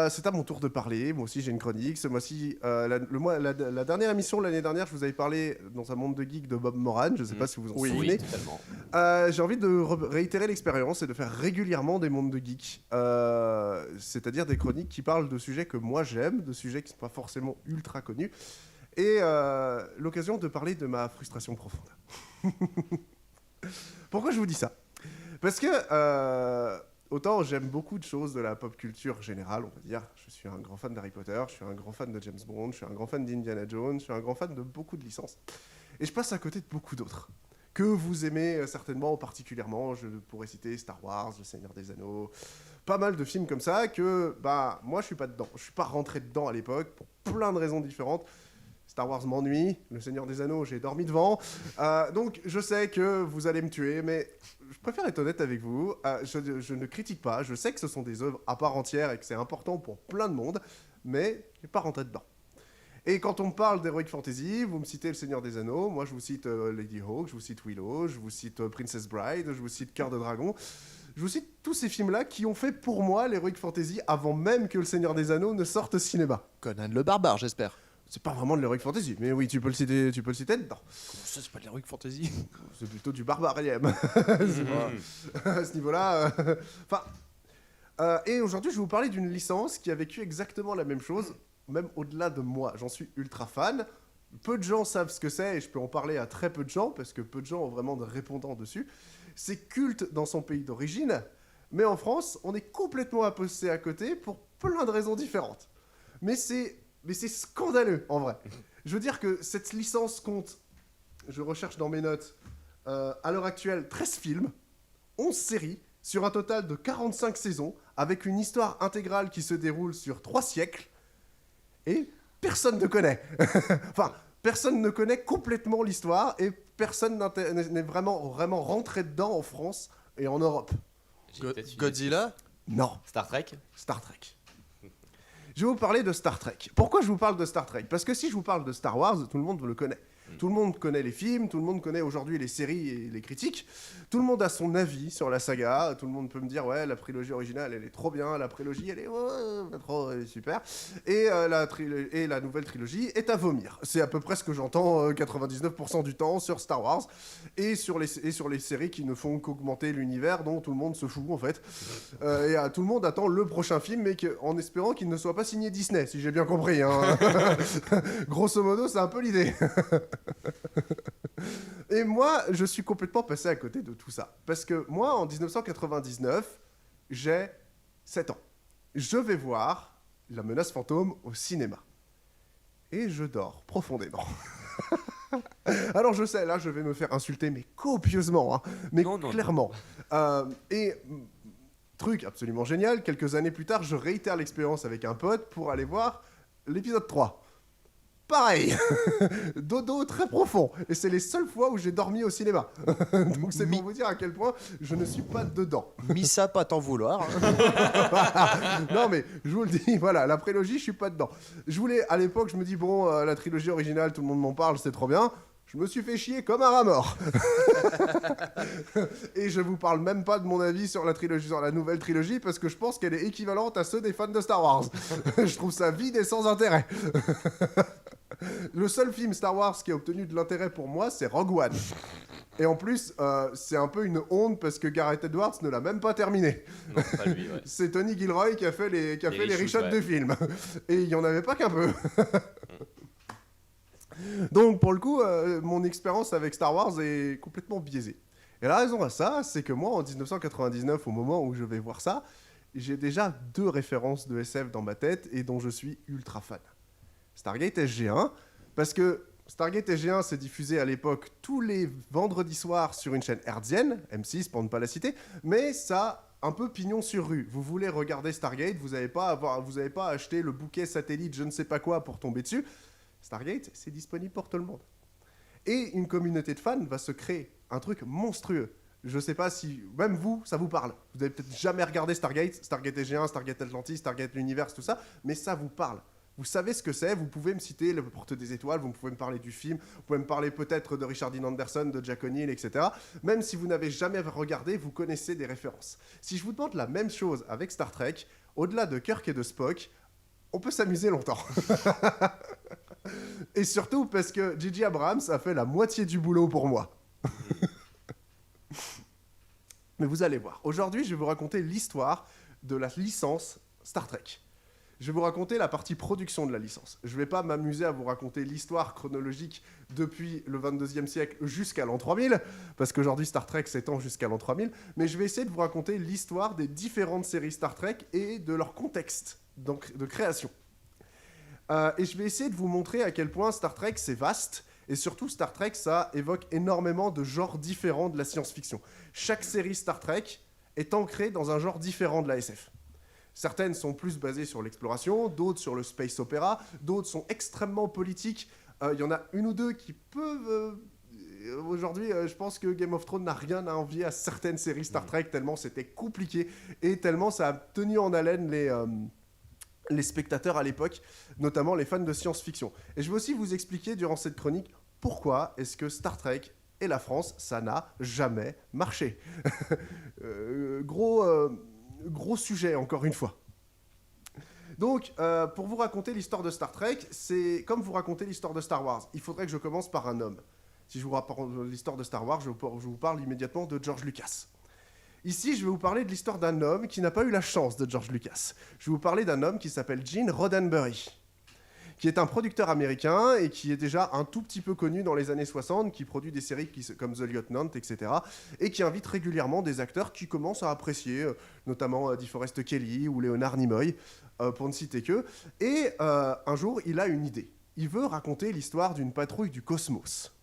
c'est à mon tour de parler. Moi aussi, j'ai une chronique. Ce mois-ci, la dernière émission l'année dernière, je vous avais parlé dans un monde de geeks de Bob Moran. Je ne sais pas si vous en souvenez. Oui, totalement. J'ai envie de réitérer l'expérience et de faire régulièrement des mondes de geeks. C'est-à-dire des chroniques qui parlent de sujets que moi j'aime, de sujets qui ne sont pas forcément ultra connus. Et l'occasion de parler de ma frustration profonde. Pourquoi je vous dis ça ? Parce que autant j'aime beaucoup de choses de la pop culture générale, on va dire. Je suis un grand fan d'Harry Potter, je suis un grand fan de James Bond, je suis un grand fan d'Indiana Jones, je suis un grand fan de beaucoup de licences. Et je passe à côté de beaucoup d'autres que vous aimez certainement particulièrement. Je pourrais citer Star Wars, Le Seigneur des Anneaux, pas mal de films comme ça que moi je suis pas dedans. Je suis pas rentré dedans à l'époque pour plein de raisons différentes. Star Wars m'ennuie, Le Seigneur des Anneaux, j'ai dormi devant. Donc je sais que vous allez me tuer, mais je préfère être honnête avec vous. Je ne critique pas, je sais que ce sont des œuvres à part entière et que c'est important pour plein de monde, mais je n'ai pas rentré dedans. Et quand on me parle d'Heroic Fantasy, vous me citez Le Seigneur des Anneaux, moi je vous cite Lady Hawk, je vous cite Willow, je vous cite Princess Bride, je vous cite Cœur de Dragon. Je vous cite tous ces films-là qui ont fait pour moi l'Heroic Fantasy avant même que Le Seigneur des Anneaux ne sorte au cinéma. Conan le barbare, j'espère. C'est pas vraiment de l'Heroic Fantasy, mais oui, tu peux le citer dedans. Ça, c'est pas de l'Heroic Fantasy. C'est plutôt du barbarième. À ce niveau-là. Et aujourd'hui, je vais vous parler d'une licence qui a vécu exactement la même chose, même au-delà de moi. J'en suis ultra fan. Peu de gens savent ce que c'est, et je peux en parler à très peu de gens, parce que peu de gens ont vraiment de répondants dessus. C'est culte dans son pays d'origine, mais en France, on est complètement passé à côté pour plein de raisons différentes. Mais c'est scandaleux, en vrai. Je veux dire que cette licence compte, je recherche dans mes notes, à l'heure actuelle, 13 films, 11 séries, sur un total de 45 saisons, avec une histoire intégrale qui se déroule sur 3 siècles, et personne ne connaît. Enfin, personne ne connaît complètement l'histoire, et personne n'est vraiment rentré dedans en France et en Europe. Godzilla ? Non. Star Trek. Je vais vous parler de Star Trek. Pourquoi je vous parle de Star Trek ? Parce que si je vous parle de Star Wars, tout le monde le connaît. Tout le monde connaît les films, tout le monde connaît aujourd'hui les séries et les critiques. Tout le monde a son avis sur la saga. Tout le monde peut me dire, ouais, la prélogie originale, elle est trop bien. La prélogie, elle est, elle est super. Et la nouvelle trilogie est à vomir. C'est à peu près ce que j'entends 99% du temps sur Star Wars et sur les séries qui ne font qu'augmenter l'univers dont tout le monde se fout, en fait. Tout le monde attend le prochain film, mais en espérant qu'il ne soit pas signé Disney, si j'ai bien compris. Hein. Grosso modo, c'est un peu l'idée. Et moi, je suis complètement passé à côté de tout ça. Parce que moi, en 1999, j'ai 7 ans. Je vais voir La Menace Fantôme au cinéma. Et je dors profondément. Alors je sais, là, je vais me faire insulter, mais copieusement. Hein, mais clairement. Truc absolument génial, quelques années plus tard, je réitère l'expérience avec un pote pour aller voir l'épisode 3. Pareil, dodo très profond, et c'est les seules fois où j'ai dormi au cinéma. Donc c'est pour vous dire à quel point je ne suis pas dedans. Mis ça, pas t'en vouloir. Non mais je vous le dis, voilà, la prélogie, je suis pas dedans. À l'époque, je me dis bon, la trilogie originale, tout le monde m'en parle, c'est trop bien. Je me suis fait chier comme un rat mort. Et je vous parle même pas de mon avis sur la nouvelle trilogie, parce que je pense qu'elle est équivalente à ceux des fans de Star Wars. Je trouve ça vide et sans intérêt. Le seul film Star Wars qui a obtenu de l'intérêt pour moi, c'est Rogue One. Et en plus, c'est un peu une honte parce que Gareth Edwards ne l'a même pas terminé. Non, pas lui, ouais. C'est Tony Gilroy qui a fait les reshots du film. Et il n'y en avait pas qu'un peu. Donc, pour le coup, mon expérience avec Star Wars est complètement biaisée. Et la raison à ça, c'est que moi, en 1999, au moment où je vais voir ça, j'ai déjà 2 références de SF dans ma tête et dont je suis ultra fan. Stargate SG-1, parce que Stargate SG-1 s'est diffusé à l'époque tous les vendredis soirs sur une chaîne hertzienne, M6 pour ne pas la citer, mais ça un peu pignon sur rue. Vous voulez regarder Stargate, vous n'avez pas acheté le bouquet satellite je ne sais pas quoi pour tomber dessus. Stargate, c'est disponible pour tout le monde. Et une communauté de fans va se créer un truc monstrueux. Je sais pas si, même vous, ça vous parle. Vous avez peut-être jamais regardé Stargate SG-1, Stargate Atlantis, Stargate l'univers, tout ça, mais ça vous parle. Vous savez ce que c'est, vous pouvez me citer Le Porte des Étoiles, vous pouvez me parler du film, vous pouvez me parler peut-être de Richard Dean Anderson, de Jack O'Neill, etc. Même si vous n'avez jamais regardé, vous connaissez des références. Si je vous demande la même chose avec Star Trek, au-delà de Kirk et de Spock, on peut s'amuser longtemps. Et surtout parce que J.J. Abrams a fait la moitié du boulot pour moi. Mais vous allez voir. Aujourd'hui, je vais vous raconter l'histoire de la licence Star Trek. Je vais vous raconter la partie production de la licence. Je ne vais pas m'amuser à vous raconter l'histoire chronologique depuis le 22e siècle jusqu'à l'an 3000, parce qu'aujourd'hui Star Trek s'étend jusqu'à l'an 3000, mais je vais essayer de vous raconter l'histoire des différentes séries Star Trek et de leur contexte de création. Et je vais essayer de vous montrer à quel point Star Trek c'est vaste, et surtout Star Trek ça évoque énormément de genres différents de la science-fiction. Chaque série Star Trek est ancrée dans un genre différent de la SF. Certaines sont plus basées sur l'exploration, d'autres sur le space opéra, d'autres sont extrêmement politiques. Il y en a une ou deux qui peuvent... aujourd'hui, je pense que Game of Thrones n'a rien à envier à certaines séries Star Trek, tellement c'était compliqué et tellement ça a tenu en haleine les spectateurs à l'époque, notamment les fans de science-fiction. Et je vais aussi vous expliquer durant cette chronique pourquoi est-ce que Star Trek et la France, ça n'a jamais marché. Gros sujet, encore une fois. Donc, pour vous raconter l'histoire de Star Trek, c'est comme vous raconter l'histoire de Star Wars. Il faudrait que je commence par un homme. Si je vous raconte l'histoire de Star Wars, je vous parle immédiatement de George Lucas. Ici, je vais vous parler de l'histoire d'un homme qui n'a pas eu la chance de George Lucas. Je vais vous parler d'un homme qui s'appelle Gene Roddenberry, qui est un producteur américain et qui est déjà un tout petit peu connu dans les années 60, qui produit des séries comme The Lieutenant, etc., et qui invite régulièrement des acteurs qui commencent à apprécier, notamment DeForest Kelley ou Leonard Nimoy, pour ne citer qu'eux. Et un jour, il a une idée. Il veut raconter l'histoire d'une patrouille du cosmos.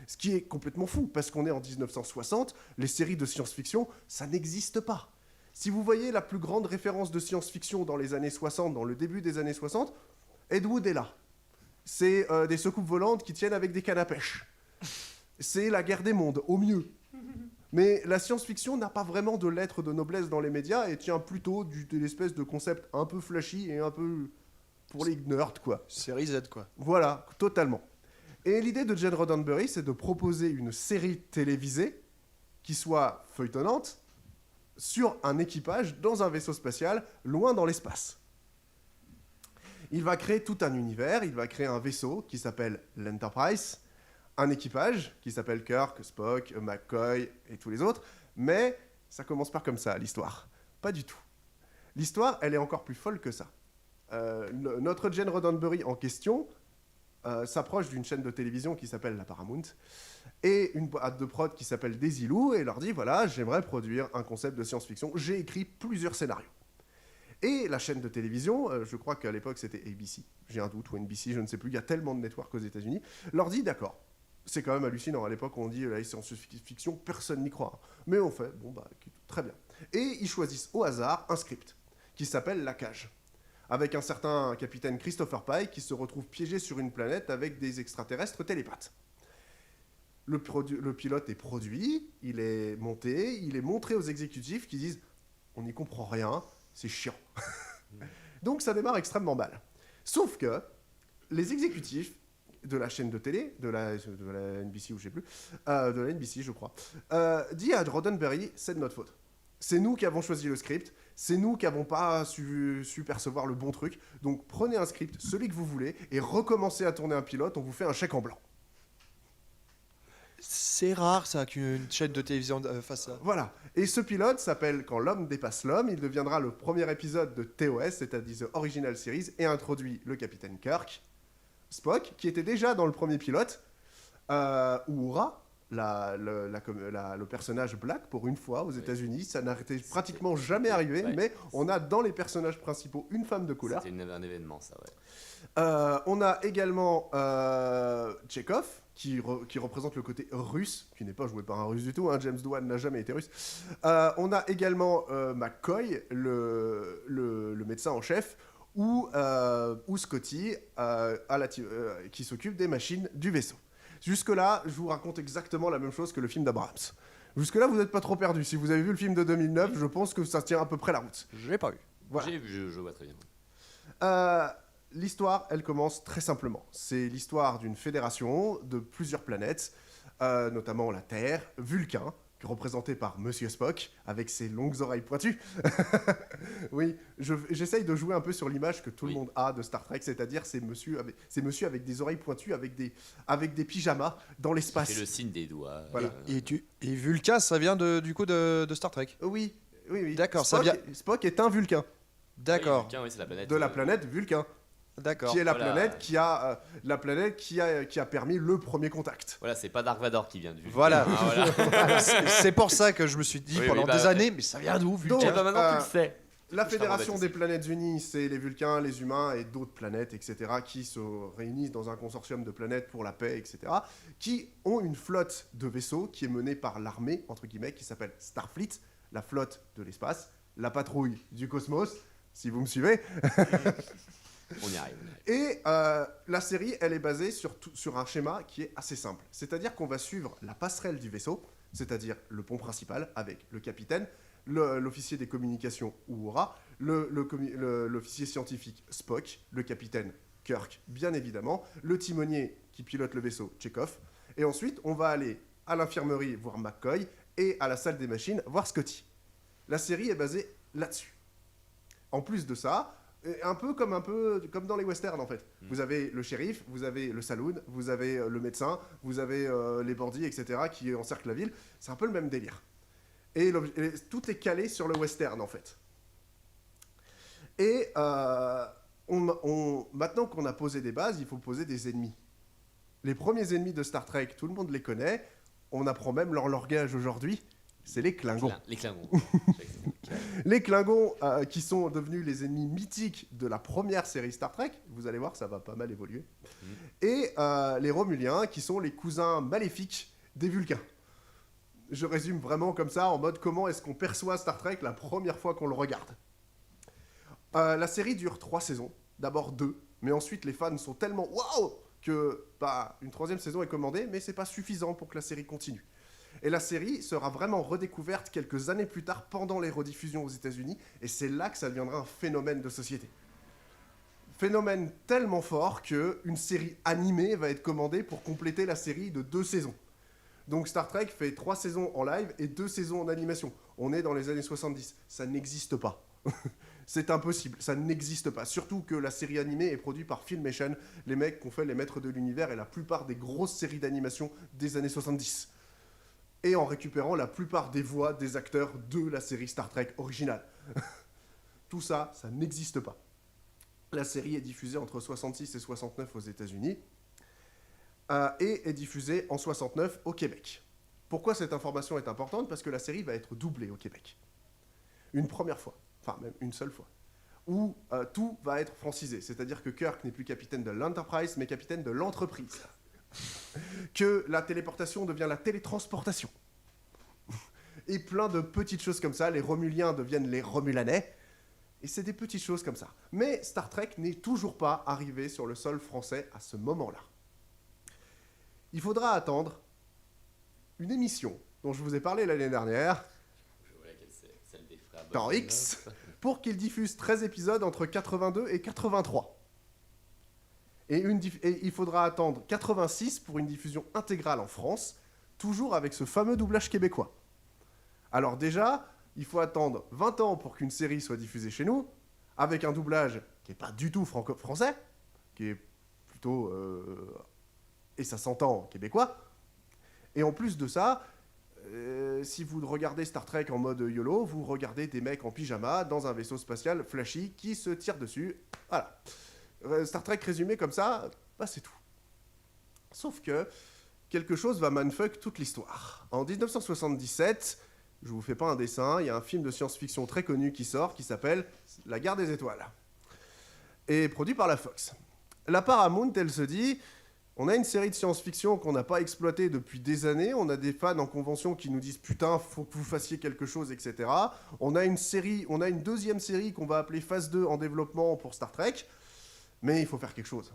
Ce qui est complètement fou, parce qu'on est en 1960, les séries de science-fiction, ça n'existe pas. Si vous voyez la plus grande référence de science-fiction dans les années 60, dans le début des années 60, Ed Wood est là. C'est des soucoupes volantes qui tiennent avec des cannes à pêche. C'est la guerre des mondes, au mieux. Mais la science-fiction n'a pas vraiment de lettres de noblesse dans les médias et tient plutôt de l'espèce de concept un peu flashy et un peu pour les nerds, quoi. Série Z, quoi. Voilà, totalement. Et l'idée de Gene Roddenberry, c'est de proposer une série télévisée qui soit feuilletonnante sur un équipage dans un vaisseau spatial loin dans l'espace. Il va créer tout un univers, il va créer un vaisseau qui s'appelle l'Enterprise, un équipage qui s'appelle Kirk, Spock, McCoy et tous les autres, mais ça commence pas comme ça, l'histoire. Pas du tout. L'histoire, elle est encore plus folle que ça. Notre Gene Roddenberry en question s'approche d'une chaîne de télévision qui s'appelle la Paramount et une boîte de prod qui s'appelle Desilu et leur dit voilà, j'aimerais produire un concept de science-fiction. J'ai écrit plusieurs scénarios. Et la chaîne de télévision, je crois qu'à l'époque c'était ABC, j'ai un doute, ou NBC, je ne sais plus, il y a tellement de networks aux États-Unis, leur dit d'accord. C'est quand même hallucinant, à l'époque on dit la science-fiction, personne n'y croit. Mais on fait, bon bah très bien. Et ils choisissent au hasard un script qui s'appelle La Cage, avec un certain capitaine Christopher Pike qui se retrouve piégé sur une planète avec des extraterrestres télépathes. Le pilote est produit, il est monté, il est montré aux exécutifs qui disent on n'y comprend rien, c'est chiant. Donc ça démarre extrêmement mal. Sauf que les exécutifs de la chaîne de télé, de la NBC ou je sais plus, de la NBC je crois, dit à Roddenberry, c'est de notre faute. C'est nous qui avons choisi le script, c'est nous qui n'avons pas su percevoir le bon truc, donc prenez un script, celui que vous voulez, et recommencez à tourner un pilote, on vous fait un chèque en blanc. C'est rare ça qu'une chaîne de télévision fasse ça. Voilà. Et ce pilote s'appelle Quand l'homme dépasse l'homme. Il deviendra le premier épisode de TOS, c'est-à-dire The Original Series, et introduit le capitaine Kirk, Spock, qui était déjà dans le premier pilote, Uhura, le personnage black, pour une fois aux États-Unis. Ça n'arrêtait pratiquement jamais arrivé, mais on a dans les personnages principaux une femme de couleur. C'était un événement, ça, ouais. On a également Chekhov, qui représente le côté russe, qui n'est pas joué par un russe du tout, hein, James Doohan n'a jamais été russe. On a également McCoy, le médecin en chef, ou Scotty, qui s'occupe des machines du vaisseau. Jusque-là, je vous raconte exactement la même chose que le film d'Abrams. Jusque-là, vous n'êtes pas trop perdu. Si vous avez vu le film de 2009, je pense que ça tient à peu près la route. Je l'ai pas vu. Voilà. J'ai vu, je vois très bien. L'histoire, elle commence très simplement. C'est l'histoire d'une fédération de plusieurs planètes, notamment la Terre, Vulcain, représenté par Monsieur Spock, avec ses longues oreilles pointues. Oui, j'essaye de jouer un peu sur l'image que tout le monde a de Star Trek, c'est-à-dire ces monsieur avec des oreilles pointues, avec des pyjamas dans l'espace. C'est le signe des doigts. Voilà. Et Vulcain, ça vient du coup de Star Trek. Oui. D'accord, Spock, ça vient. Spock est un Vulcain, D'accord, Oui, c'est la planète. de la planète Vulcain, d'accord. qui est la Voilà. planète qui a permis le premier contact. Voilà, c'est pas Dark Vador qui vient de Vulcain. Voilà. Ah, voilà. C'est pour ça que je me suis dit Oui, pendant oui, bah, des années, mais ça vient d'où, Vulcain? Donc, Bah, maintenant tu le sais. La Je Fédération t'en des Planètes Unies, c'est les Vulcains, les humains et d'autres planètes, etc., qui se réunissent dans un consortium de planètes pour la paix, etc., qui ont une flotte de vaisseaux qui est menée par l'armée, entre guillemets, qui s'appelle Starfleet, la flotte de l'espace, la patrouille du cosmos, si vous me suivez. On y arrive. Et la série, elle est basée sur un schéma qui est assez simple. C'est-à-dire qu'on va suivre la passerelle du vaisseau, c'est-à-dire le pont principal avec le capitaine, l'officier des communications Uhura, l'officier scientifique Spock, le capitaine Kirk, bien évidemment, le timonier qui pilote le vaisseau Chekhov, et ensuite on va aller à l'infirmerie voir McCoy et à la salle des machines voir Scotty. La série est basée là-dessus. En plus de ça, un peu comme dans les westerns en fait. Vous avez le shérif, vous avez le saloon, vous avez le médecin, vous avez les bandits, etc. qui encerclent la ville. C'est un peu le même délire. Et tout est calé sur le western en fait. Et maintenant qu'on a posé des bases, il faut poser des ennemis. Les premiers ennemis de Star Trek, tout le monde les connaît. On apprend même leur langage aujourd'hui. C'est les Klingons. Les Klingons. Les Klingons qui sont devenus les ennemis mythiques de la première série Star Trek. Vous allez voir, ça va pas mal évoluer. Et les Romuliens qui sont les cousins maléfiques des Vulcains. Je résume vraiment comme ça, en mode comment est-ce qu'on perçoit Star Trek la première fois qu'on le regarde. La série dure 3 saisons, d'abord 2, mais ensuite les fans sont tellement waouh que une 3e saison est commandée, mais c'est pas suffisant pour que la série continue. Et la série sera vraiment redécouverte quelques années plus tard pendant les rediffusions aux États-Unis, et c'est là que ça deviendra un phénomène de société. Phénomène tellement fort qu'une série animée va être commandée pour compléter la série de 2 saisons. Donc Star Trek fait 3 saisons en live et 2 saisons en animation. On est dans les années 70. Ça n'existe pas. C'est impossible. Ça n'existe pas. Surtout que la série animée est produite par Filmation, les mecs qui ont fait Les Maîtres de l'Univers et la plupart des grosses séries d'animation des années 70. Et en récupérant la plupart des voix des acteurs de la série Star Trek originale. Tout ça, ça n'existe pas. La série est diffusée entre 66 et 69 aux États-Unis. Et est diffusée en 69 au Québec. Pourquoi cette information est importante? Parce que la série va être doublée au Québec. Une première fois, enfin même une seule fois, où tout va être francisé. C'est-à-dire que Kirk n'est plus capitaine de l'Enterprise, mais capitaine de l'entreprise. Que la téléportation devient la télétransportation. Et plein de petites choses comme ça. Les Romuliens deviennent les Romulanais. Et c'est des petites choses comme ça. Mais Star Trek n'est toujours pas arrivé sur le sol français à ce moment-là. Il faudra attendre une émission dont je vous ai parlé l'année dernière, Je vois laquelle c'est, celle des frères dans X, pour qu'il diffuse 13 épisodes entre 82 et 83. Et il faudra attendre 86 pour une diffusion intégrale en France, toujours avec ce fameux doublage québécois. Alors déjà, il faut attendre 20 ans pour qu'une série soit diffusée chez nous, avec un doublage qui n'est pas du tout franco-français, qui est plutôt... et ça s'entend québécois. Et en plus de ça, si vous regardez Star Trek en mode YOLO, vous regardez des mecs en pyjama dans un vaisseau spatial flashy qui se tirent dessus. Voilà. Star Trek résumé comme ça, c'est tout. Sauf que quelque chose va mindfuck toute l'histoire. En 1977, je vous fais pas un dessin, il y a un film de science-fiction très connu qui sort, qui s'appelle La Guerre des Étoiles. Et produit par la Fox. La Paramount, elle se dit... On a une série de science-fiction qu'on n'a pas exploitée depuis des années. On a des fans en convention qui nous disent « Putain, faut que vous fassiez quelque chose, etc. » On a une deuxième série qu'on va appeler Phase 2 en développement pour Star Trek. Mais il faut faire quelque chose.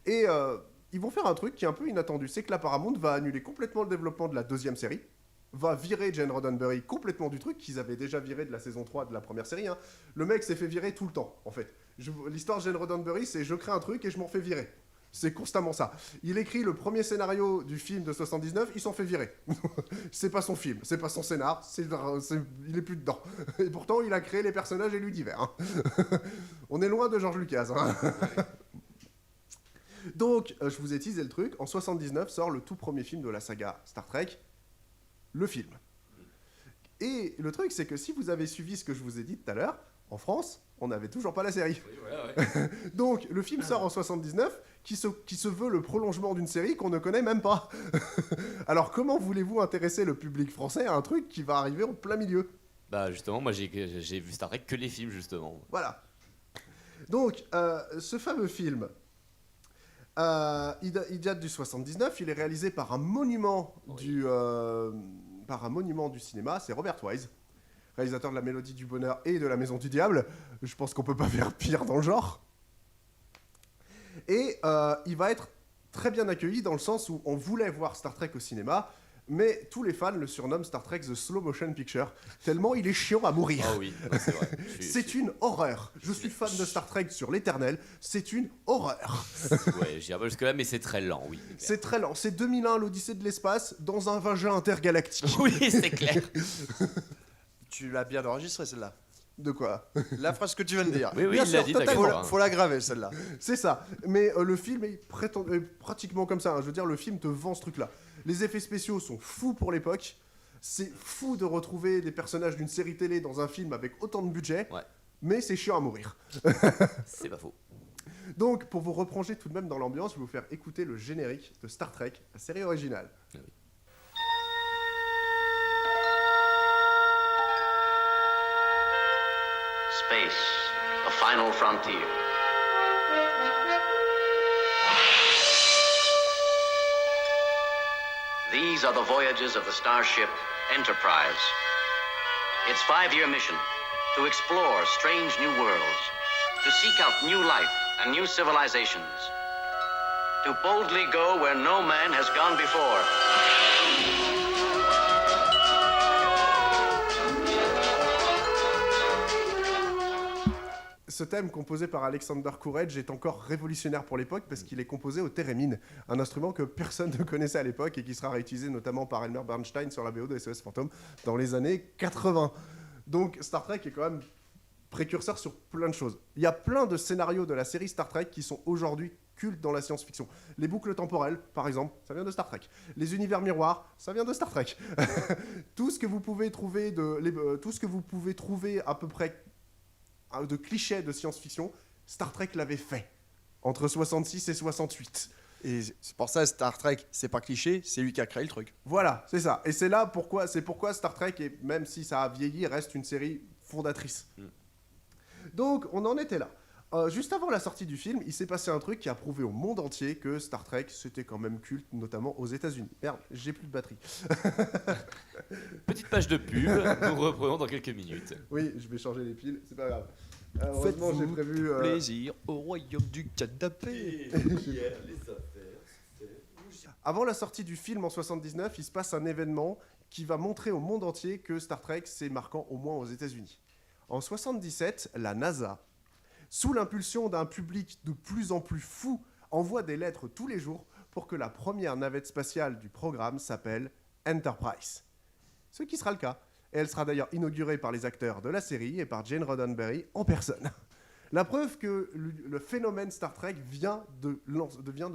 Et ils vont faire un truc qui est un peu inattendu. C'est que la Paramount va annuler complètement le développement de la deuxième série. Va virer Gene Roddenberry complètement du truc, qu'ils avaient déjà viré de la saison 3 de la première série. Hein. Le mec s'est fait virer tout le temps, en fait. L'histoire de Gene Roddenberry, c'est je crée un truc et je m'en fais virer. C'est constamment ça. Il écrit le premier scénario du film de 79, il s'en fait virer. C'est pas son film, c'est pas son scénar, il est plus dedans. Et pourtant, il a créé les personnages et lui divers. Hein. On est loin de George Lucas. Hein. Donc, je vous ai teasé le truc. En 79 sort le tout premier film de la saga Star Trek, le film. Et le truc, c'est que si vous avez suivi ce que je vous ai dit tout à l'heure, en France, on n'avait toujours pas la série. Oui, voilà, ouais. Donc, le film sort en 79, qui se veut le prolongement d'une série qu'on ne connaît même pas. Alors, comment voulez-vous intéresser le public français à un truc qui va arriver en plein milieu? Bah justement, moi j'ai vu Star Trek que les films justement. Voilà. Donc, ce fameux film, il date du 79, il est réalisé par un monument du cinéma, c'est Robert Wise, réalisateur de La Mélodie du Bonheur et de La Maison du Diable. Je pense qu'on peut pas faire pire dans le genre. Et il va être très bien accueilli dans le sens où on voulait voir Star Trek au cinéma, mais tous les fans le surnomment Star Trek The Slow Motion Picture, tellement il est chiant à mourir. Ah oui, ouais, c'est vrai. C'est une horreur. Je suis fan de Star Trek sur l'éternel, c'est une horreur. Ouais, j'irai pas jusque-là, mais c'est très lent, oui. C'est très lent, c'est 2001 l'Odyssée de l'espace dans un vagin intergalactique. Oui, c'est clair. Tu l'as bien enregistré celle-là. De quoi? La phrase que tu viens de dire. Oui, Bien il sûr, l'a dit, t'inquiète totalement. pas, hein. Faut la graver celle-là. C'est ça. Mais le film est pratiquement comme ça. Hein. Je veux dire, le film te vend ce truc-là. Les effets spéciaux sont fous pour l'époque. C'est fou de retrouver des personnages d'une série télé dans un film avec autant de budget. Ouais. Mais c'est chiant à mourir. C'est pas faux. Donc, pour vous replonger tout de même dans l'ambiance, je vais vous faire écouter le générique de Star Trek, la série originale. Ah oui. Space, the final frontier. These are the voyages of the starship Enterprise. Its 5-year mission, to explore strange new worlds, to seek out new life and new civilizations, to boldly go where no man has gone before. Ce thème composé par Alexander Courage est encore révolutionnaire pour l'époque parce qu'il est composé au thérémine, un instrument que personne ne connaissait à l'époque et qui sera réutilisé notamment par Elmer Bernstein sur la BO de SOS Fantôme dans les années 80. Donc Star Trek est quand même précurseur sur plein de choses. Il y a plein de scénarios de la série Star Trek qui sont aujourd'hui cultes dans la science-fiction. Les boucles temporelles, par exemple, ça vient de Star Trek. Les univers miroirs, ça vient de Star Trek. Tout ce que vous pouvez trouver à peu près de clichés de science-fiction, Star Trek l'avait fait entre 66 et 68. Et c'est pour ça Star Trek, c'est pas cliché, c'est lui qui a créé le truc. Voilà, c'est ça. Et c'est pourquoi Star Trek, même si ça a vieilli, reste une série fondatrice. Donc, on en était là. Juste avant la sortie du film, il s'est passé un truc qui a prouvé au monde entier que Star Trek, c'était quand même culte, notamment aux États-Unis. Merde, j'ai plus de batterie. Petite page de pub, nous reprenons dans quelques minutes. Oui, je vais changer les piles, c'est pas grave. Heureusement, j'ai prévu. Plaisir au royaume du canapé. Avant la sortie du film en 79, il se passe un événement qui va montrer au monde entier que Star Trek, c'est marquant au moins aux États-Unis. En 77, la NASA, sous l'impulsion d'un public de plus en plus fou, envoie des lettres tous les jours pour que la première navette spatiale du programme s'appelle Enterprise. Ce qui sera le cas. Et elle sera d'ailleurs inaugurée par les acteurs de la série et par Gene Roddenberry en personne. La preuve que le phénomène Star Trek vient de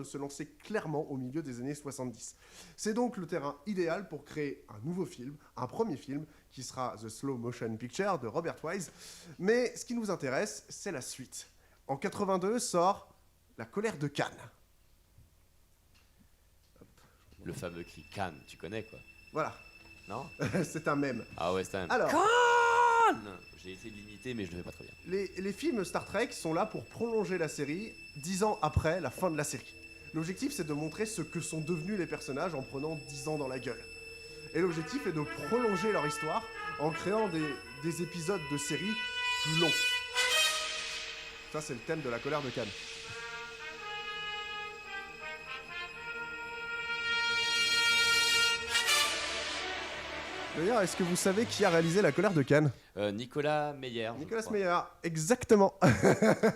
se lancer clairement au milieu des années 70. C'est donc le terrain idéal pour créer un nouveau film, un premier film, qui sera The Slow Motion Picture de Robert Wise. Mais ce qui nous intéresse, c'est la suite. En 82 sort La colère de Khan. Le fameux cri Cannes, tu connais quoi? Voilà, Non? c'est un mème. Ah ouais, c'est un... Alors, J'ai essayé de l'imiter, mais je ne fais pas très bien. les films Star Trek sont là pour prolonger la série 10 ans après la fin de la série. L'objectif, c'est de montrer ce que sont devenus les personnages en prenant 10 ans dans la gueule. Et l'objectif est de prolonger leur histoire en créant des épisodes de série plus longs. Ça, c'est le thème de La colère de Khan. D'ailleurs, est-ce que vous savez qui a réalisé La colère de Cannes? Nicolas Meyer. je Nicolas crois, Meyer, exactement.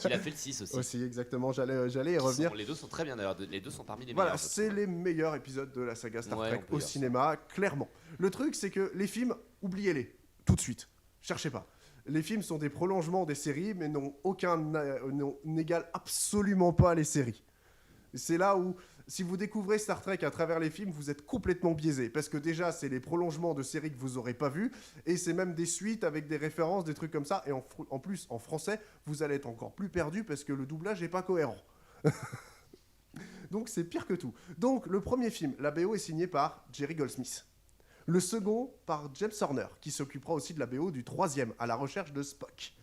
Qui a fait le 6 aussi. Aussi, exactement, j'allais y Qui revenir. les deux sont très bien d'ailleurs. Les deux sont parmi les Voilà, meilleurs. je c'est trouve. les meilleurs épisodes de la saga Star Ouais, Trek on peut au dire ça. cinéma, clairement. Le truc, c'est que les films, oubliez-les, tout de suite. Cherchez pas. Les films sont des prolongements des séries, mais n'égalent absolument pas les séries. C'est là où, si vous découvrez Star Trek à travers les films, vous êtes complètement biaisé. Parce que déjà, c'est les prolongements de séries que vous n'aurez pas vues, et c'est même des suites avec des références, des trucs comme ça. Et en plus, en français, vous allez être encore plus perdu parce que le doublage n'est pas cohérent. Donc c'est pire que tout. Donc le premier film, la BO est signée par Jerry Goldsmith. Le second par James Horner, qui s'occupera aussi de la BO du troisième, à la recherche de Spock.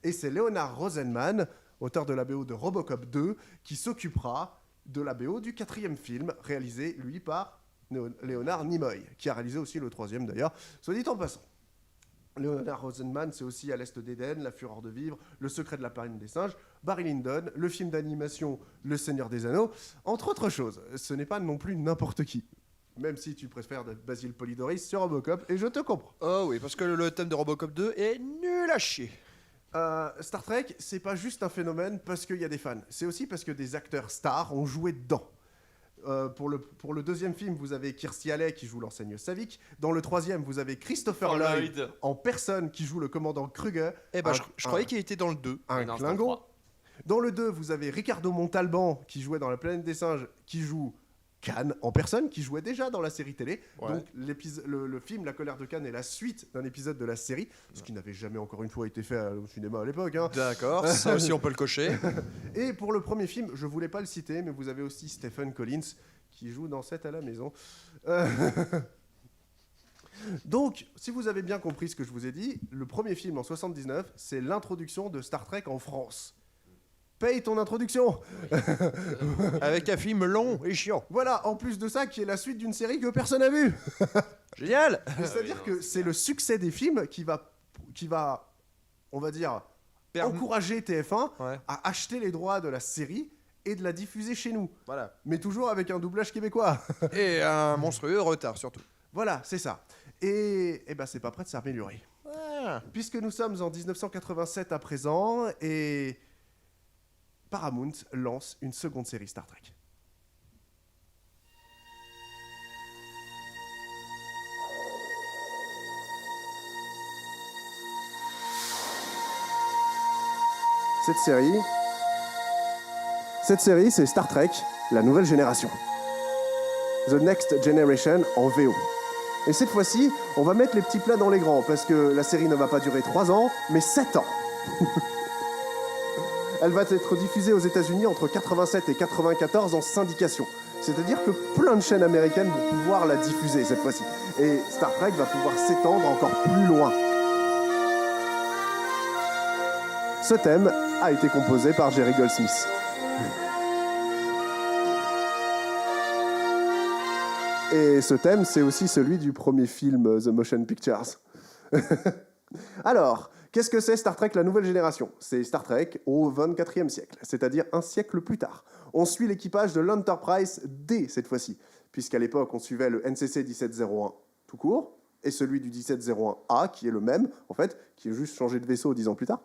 Et c'est Leonard Rosenman, auteur de la BO de Robocop 2, qui s'occupera de la BO du quatrième film, réalisé, lui, par Leonard Nimoy, qui a réalisé aussi le troisième d'ailleurs, soit dit en passant. Leonard Rosenman, c'est aussi À l'Est d'Éden, La Fureur de Vivre, Le Secret de la Planète des Singes, Barry Lyndon, le film d'animation Le Seigneur des Anneaux, entre autres choses. Ce n'est pas non plus n'importe qui. Même si tu préfères Basil Polidoris sur Robocop, et je te comprends. Oh oui, parce que le thème de Robocop 2 est nul à chier. Star Trek, c'est pas juste un phénomène parce qu'il y a des fans. C'est aussi parce que des acteurs stars ont joué dedans. Pour le deuxième film, vous avez Kirstie Alley qui joue l'enseigne Savick. Dans le troisième, vous avez Christopher Lloyd en personne qui joue le commandant Kruger. Eh ben, je croyais qu'il était dans le 2. Un Non, c'est Klingon. dans le 3. Dans le 2, vous avez Ricardo Montalban qui jouait dans La Planète des Singes, qui joue Khan en personne, qui jouait déjà dans la série télé. Ouais. Donc le film La colère de Khan est la suite d'un épisode de la série, ce qui n'avait jamais encore une fois été fait au cinéma à l'époque. Hein. D'accord, ça aussi on peut le cocher. Et pour le premier film, je voulais pas le citer, mais vous avez aussi Stephen Collins qui joue dans 7 à la maison. Donc, si vous avez bien compris ce que je vous ai dit, le premier film en 79, c'est l'introduction de Star Trek en France. Paye ton introduction. Avec un film long et chiant. Voilà, en plus de ça, qui est la suite d'une série que personne n'a vue. Génial. C'est-à-dire non, que c'est le succès des films qui va, on va dire, encourager TF1 Ouais. à acheter les droits de la série et de la diffuser chez nous. Voilà. Mais toujours avec un doublage québécois. Et un monstrueux retard surtout. Voilà, c'est ça. Et ben, c'est pas prêt de s'améliorer. Ah. Puisque nous sommes en 1987 à présent, et Paramount lance une seconde série Star Trek. Cette série, c'est Star Trek, la nouvelle génération. The Next Generation en VO. Et cette fois-ci, on va mettre les petits plats dans les grands, parce que la série ne va pas durer 3 ans, mais 7 ans. Elle va être diffusée aux États-Unis entre 87 et 94 en syndication. C'est-à-dire que plein de chaînes américaines vont pouvoir la diffuser cette fois-ci. Et Star Trek va pouvoir s'étendre encore plus loin. Ce thème a été composé par Jerry Goldsmith. Et ce thème, c'est aussi celui du premier film The Motion Pictures. Alors, qu'est-ce que c'est Star Trek, la nouvelle génération? C'est Star Trek au 24e siècle, c'est-à-dire un siècle plus tard. On suit l'équipage de l'Enterprise D cette fois-ci, puisqu'à l'époque, on suivait le NCC 1701 tout court, et celui du 1701A, qui est le même, en fait, qui a juste changé de vaisseau 10 ans plus tard.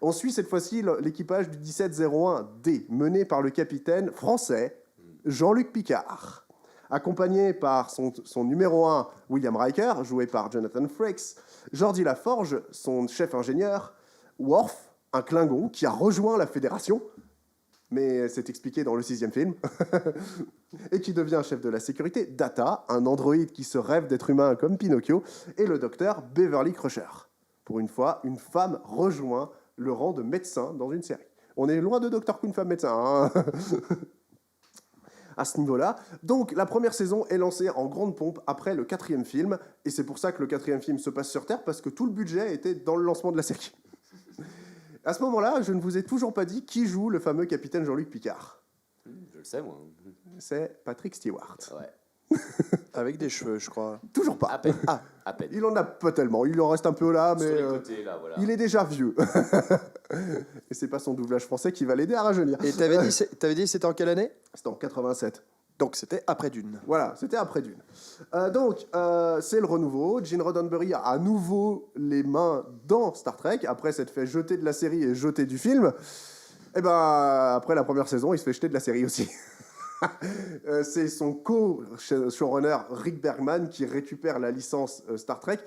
On suit cette fois-ci l'équipage du 1701D, mené par le capitaine français Jean-Luc Picard, accompagné par son numéro 1, William Riker, joué par Jonathan Frakes, Geordi Laforge, son chef ingénieur, Worf, un Klingon qui a rejoint la Fédération, mais c'est expliqué dans le 6e film, et qui devient chef de la sécurité, Data, un androïde qui se rêve d'être humain comme Pinocchio, et le docteur Beverly Crusher. Pour une fois, une femme rejoint le rang de médecin dans une série. On est loin de Dr. Queen, femme médecin, hein. À ce niveau-là. Donc, la première saison est lancée en grande pompe après le 4e film, et c'est pour ça que le 4e film se passe sur Terre, parce que tout le budget était dans le lancement de la série. À ce moment-là, je ne vous ai toujours pas dit qui joue le fameux capitaine Jean-Luc Picard. Je le sais, moi. C'est Patrick Stewart. Ouais. Avec des cheveux, je crois. Toujours pas. À peine. Ah, À peine. il en a pas tellement. Il en reste un peu là, mais Sur les côtés, là, voilà. il est déjà vieux. Et c'est pas son doublage français qui va l'aider à rajeunir. Et t'avais dit c'était en quelle année? C'était en 87. Donc c'était après Dune. Voilà, c'était après Dune. C'est le renouveau. Gene Roddenberry a à nouveau les mains dans Star Trek, après s'être fait jeter de la série et jeter du film. Et ben, après la première saison, il se fait jeter de la série aussi. C'est son co-showrunner Rick Bergman qui récupère la licence Star Trek.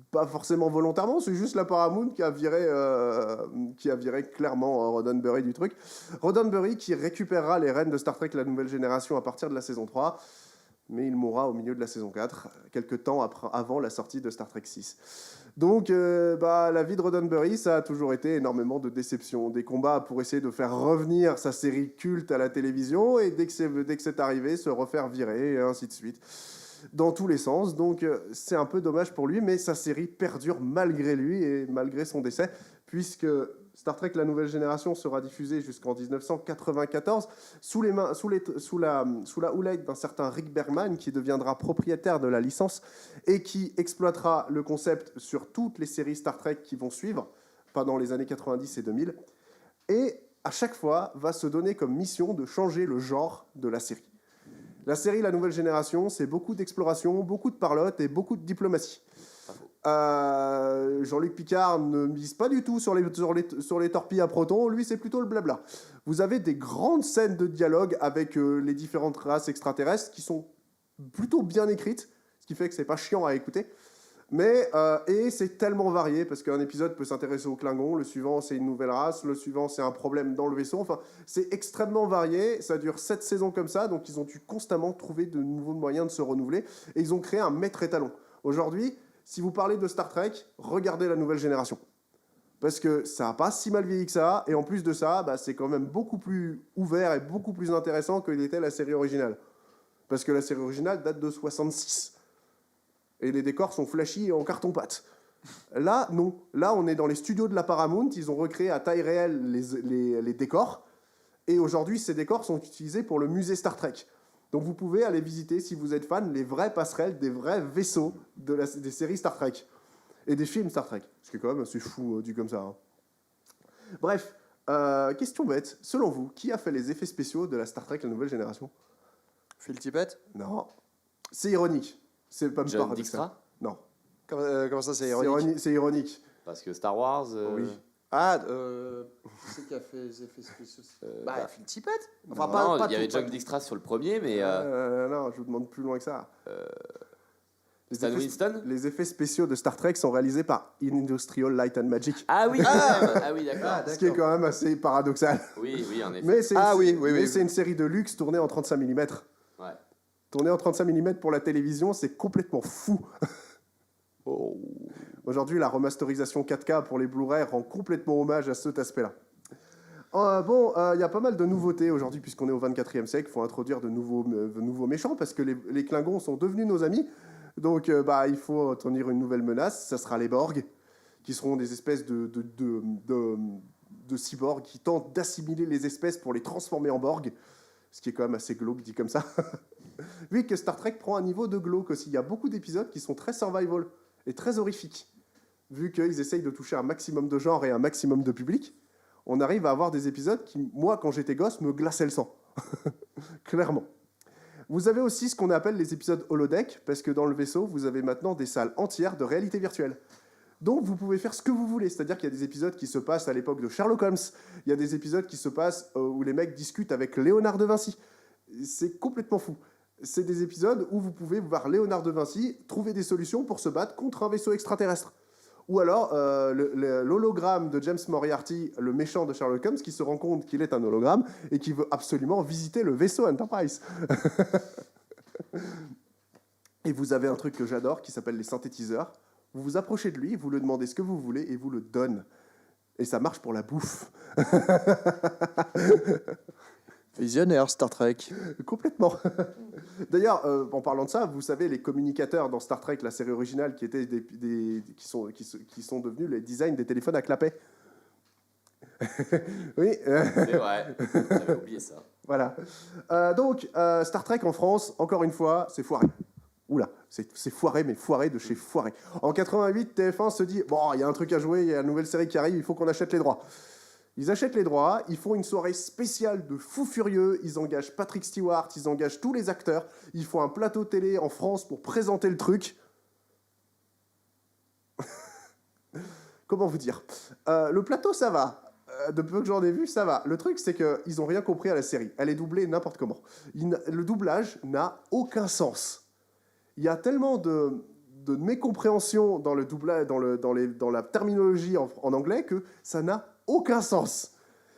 Pas forcément volontairement, c'est juste la Paramount qui a viré clairement Roddenberry du truc. Roddenberry qui récupérera les rênes de Star Trek La Nouvelle Génération à partir de la saison 3, mais il mourra au milieu de la saison 4, quelques temps avant la sortie de Star Trek 6. Donc, la vie de Roddenberry, ça a toujours été énormément de déceptions, des combats pour essayer de faire revenir sa série culte à la télévision, et dès que c'est arrivé, se refaire virer, et ainsi de suite. Dans tous les sens, donc c'est un peu dommage pour lui, mais sa série perdure malgré lui et malgré son décès, puisque Star Trek La Nouvelle Génération sera diffusée jusqu'en 1994 sous la houlette d'un certain Rick Bergman qui deviendra propriétaire de la licence et qui exploitera le concept sur toutes les séries Star Trek qui vont suivre pendant les années 90 et 2000, et à chaque fois va se donner comme mission de changer le genre de la série. La série La Nouvelle Génération, c'est beaucoup d'exploration, beaucoup de parlotte et beaucoup de diplomatie. Jean-Luc Picard ne mise pas du tout sur les torpilles à protons, lui c'est plutôt le blabla. Vous avez des grandes scènes de dialogue avec les différentes races extraterrestres qui sont plutôt bien écrites, ce qui fait que c'est pas chiant à écouter. Et c'est tellement varié, parce qu'un épisode peut s'intéresser aux Klingons, le suivant c'est une nouvelle race, le suivant c'est un problème dans le vaisseau, enfin c'est extrêmement varié, ça dure 7 saisons comme ça, donc ils ont dû constamment trouver de nouveaux moyens de se renouveler, et ils ont créé un maître étalon. Aujourd'hui, si vous parlez de Star Trek, regardez La Nouvelle Génération. Parce que ça n'a pas si mal vieilli que ça, et en plus de ça, c'est quand même beaucoup plus ouvert et beaucoup plus intéressant que l'était la série originale. Parce que la série originale date de 66. Et les décors sont flashy et en carton-pâte. Là, non. Là, on est dans les studios de la Paramount. Ils ont recréé à taille réelle les décors. Et aujourd'hui, ces décors sont utilisés pour le musée Star Trek. Donc vous pouvez aller visiter, si vous êtes fan, les vraies passerelles des vrais vaisseaux des séries Star Trek. Et des films Star Trek. Ce qui est quand même assez fou, dit comme ça. Hein. Bref, question bête. Selon vous, qui a fait les effets spéciaux de la Star Trek La Nouvelle Génération ? Phil Tippett ? Non. C'est ironique. C'est pas John Dykstra ? Non. Comment ça, c'est ironique ? C'est ironique. Parce que Star Wars. Oui. C'est qui a fait les effets spéciaux Phil Tippett. Enfin, non, il y avait John Dykstra sur le premier, mais. Non, je vous demande plus loin que ça. Stan Winston ? Les effets spéciaux de Star Trek sont réalisés par Industrial Light and Magic. Ah oui, d'accord. Ce qui est quand même assez paradoxal. Oui, en effet. Mais c'est une série de luxe tournée en 35 mm. Ouais. Tourner en 35 mm pour la télévision, c'est complètement fou. Aujourd'hui, la remasterisation 4K pour les Blu-ray rend complètement hommage à cet aspect-là. Il y a pas mal de nouveautés aujourd'hui, puisqu'on est au 24e siècle. Il faut introduire de nouveaux méchants, parce que les Klingons sont devenus nos amis. Donc, il faut tenir une nouvelle menace. Ça sera les Borg, qui seront des espèces de cyborgs qui tentent d'assimiler les espèces pour les transformer en Borg. Ce qui est quand même assez glauque, dit comme ça. Vu que Star Trek prend un niveau de glauque aussi. Il y a beaucoup d'épisodes qui sont très survival et très horrifiques. Vu qu'ils essayent de toucher un maximum de genre et un maximum de public, on arrive à avoir des épisodes qui, moi, quand j'étais gosse, me glaçaient le sang. Clairement. Vous avez aussi ce qu'on appelle les épisodes holodeck, parce que dans le vaisseau, vous avez maintenant des salles entières de réalité virtuelle. Donc, vous pouvez faire ce que vous voulez. C'est-à-dire qu'il y a des épisodes qui se passent à l'époque de Sherlock Holmes. Il y a des épisodes qui se passent où les mecs discutent avec Léonard de Vinci. C'est complètement fou. C'est des épisodes où vous pouvez voir Léonard de Vinci trouver des solutions pour se battre contre un vaisseau extraterrestre. Ou alors, l'hologramme de James Moriarty, le méchant de Sherlock Holmes, qui se rend compte qu'il est un hologramme et qui veut absolument visiter le vaisseau Enterprise. Et vous avez un truc que j'adore qui s'appelle les synthétiseurs. Vous vous approchez de lui, vous lui demandez ce que vous voulez et vous le donne. Et ça marche pour la bouffe. Visionnaire, Star Trek. Complètement. D'ailleurs, en parlant de ça, vous savez, les communicateurs dans Star Trek, la série originale, qui étaient qui sont devenus les designs des téléphones à clapet. Oui. C'est vrai, j'avais oublié ça. Voilà. Star Trek en France, encore une fois, c'est foiré. Oula, c'est foiré, mais foiré de chez foiré. En 88, TF1 se dit, bon, il y a un truc à jouer, il y a une nouvelle série qui arrive, il faut qu'on achète les droits. Ils achètent les droits, ils font une soirée spéciale de fous furieux, ils engagent Patrick Stewart, ils engagent tous les acteurs, ils font un plateau télé en France pour présenter le truc. Comment vous dire ? Le plateau, ça va. De peu que j'en ai vu, ça va. Le truc, c'est qu'ils n'ont rien compris à la série. Elle est doublée n'importe comment. Le doublage n'a aucun sens. Il y a tellement de mécompréhension dans le doublage, dans la terminologie en anglais que ça n'a aucun sens.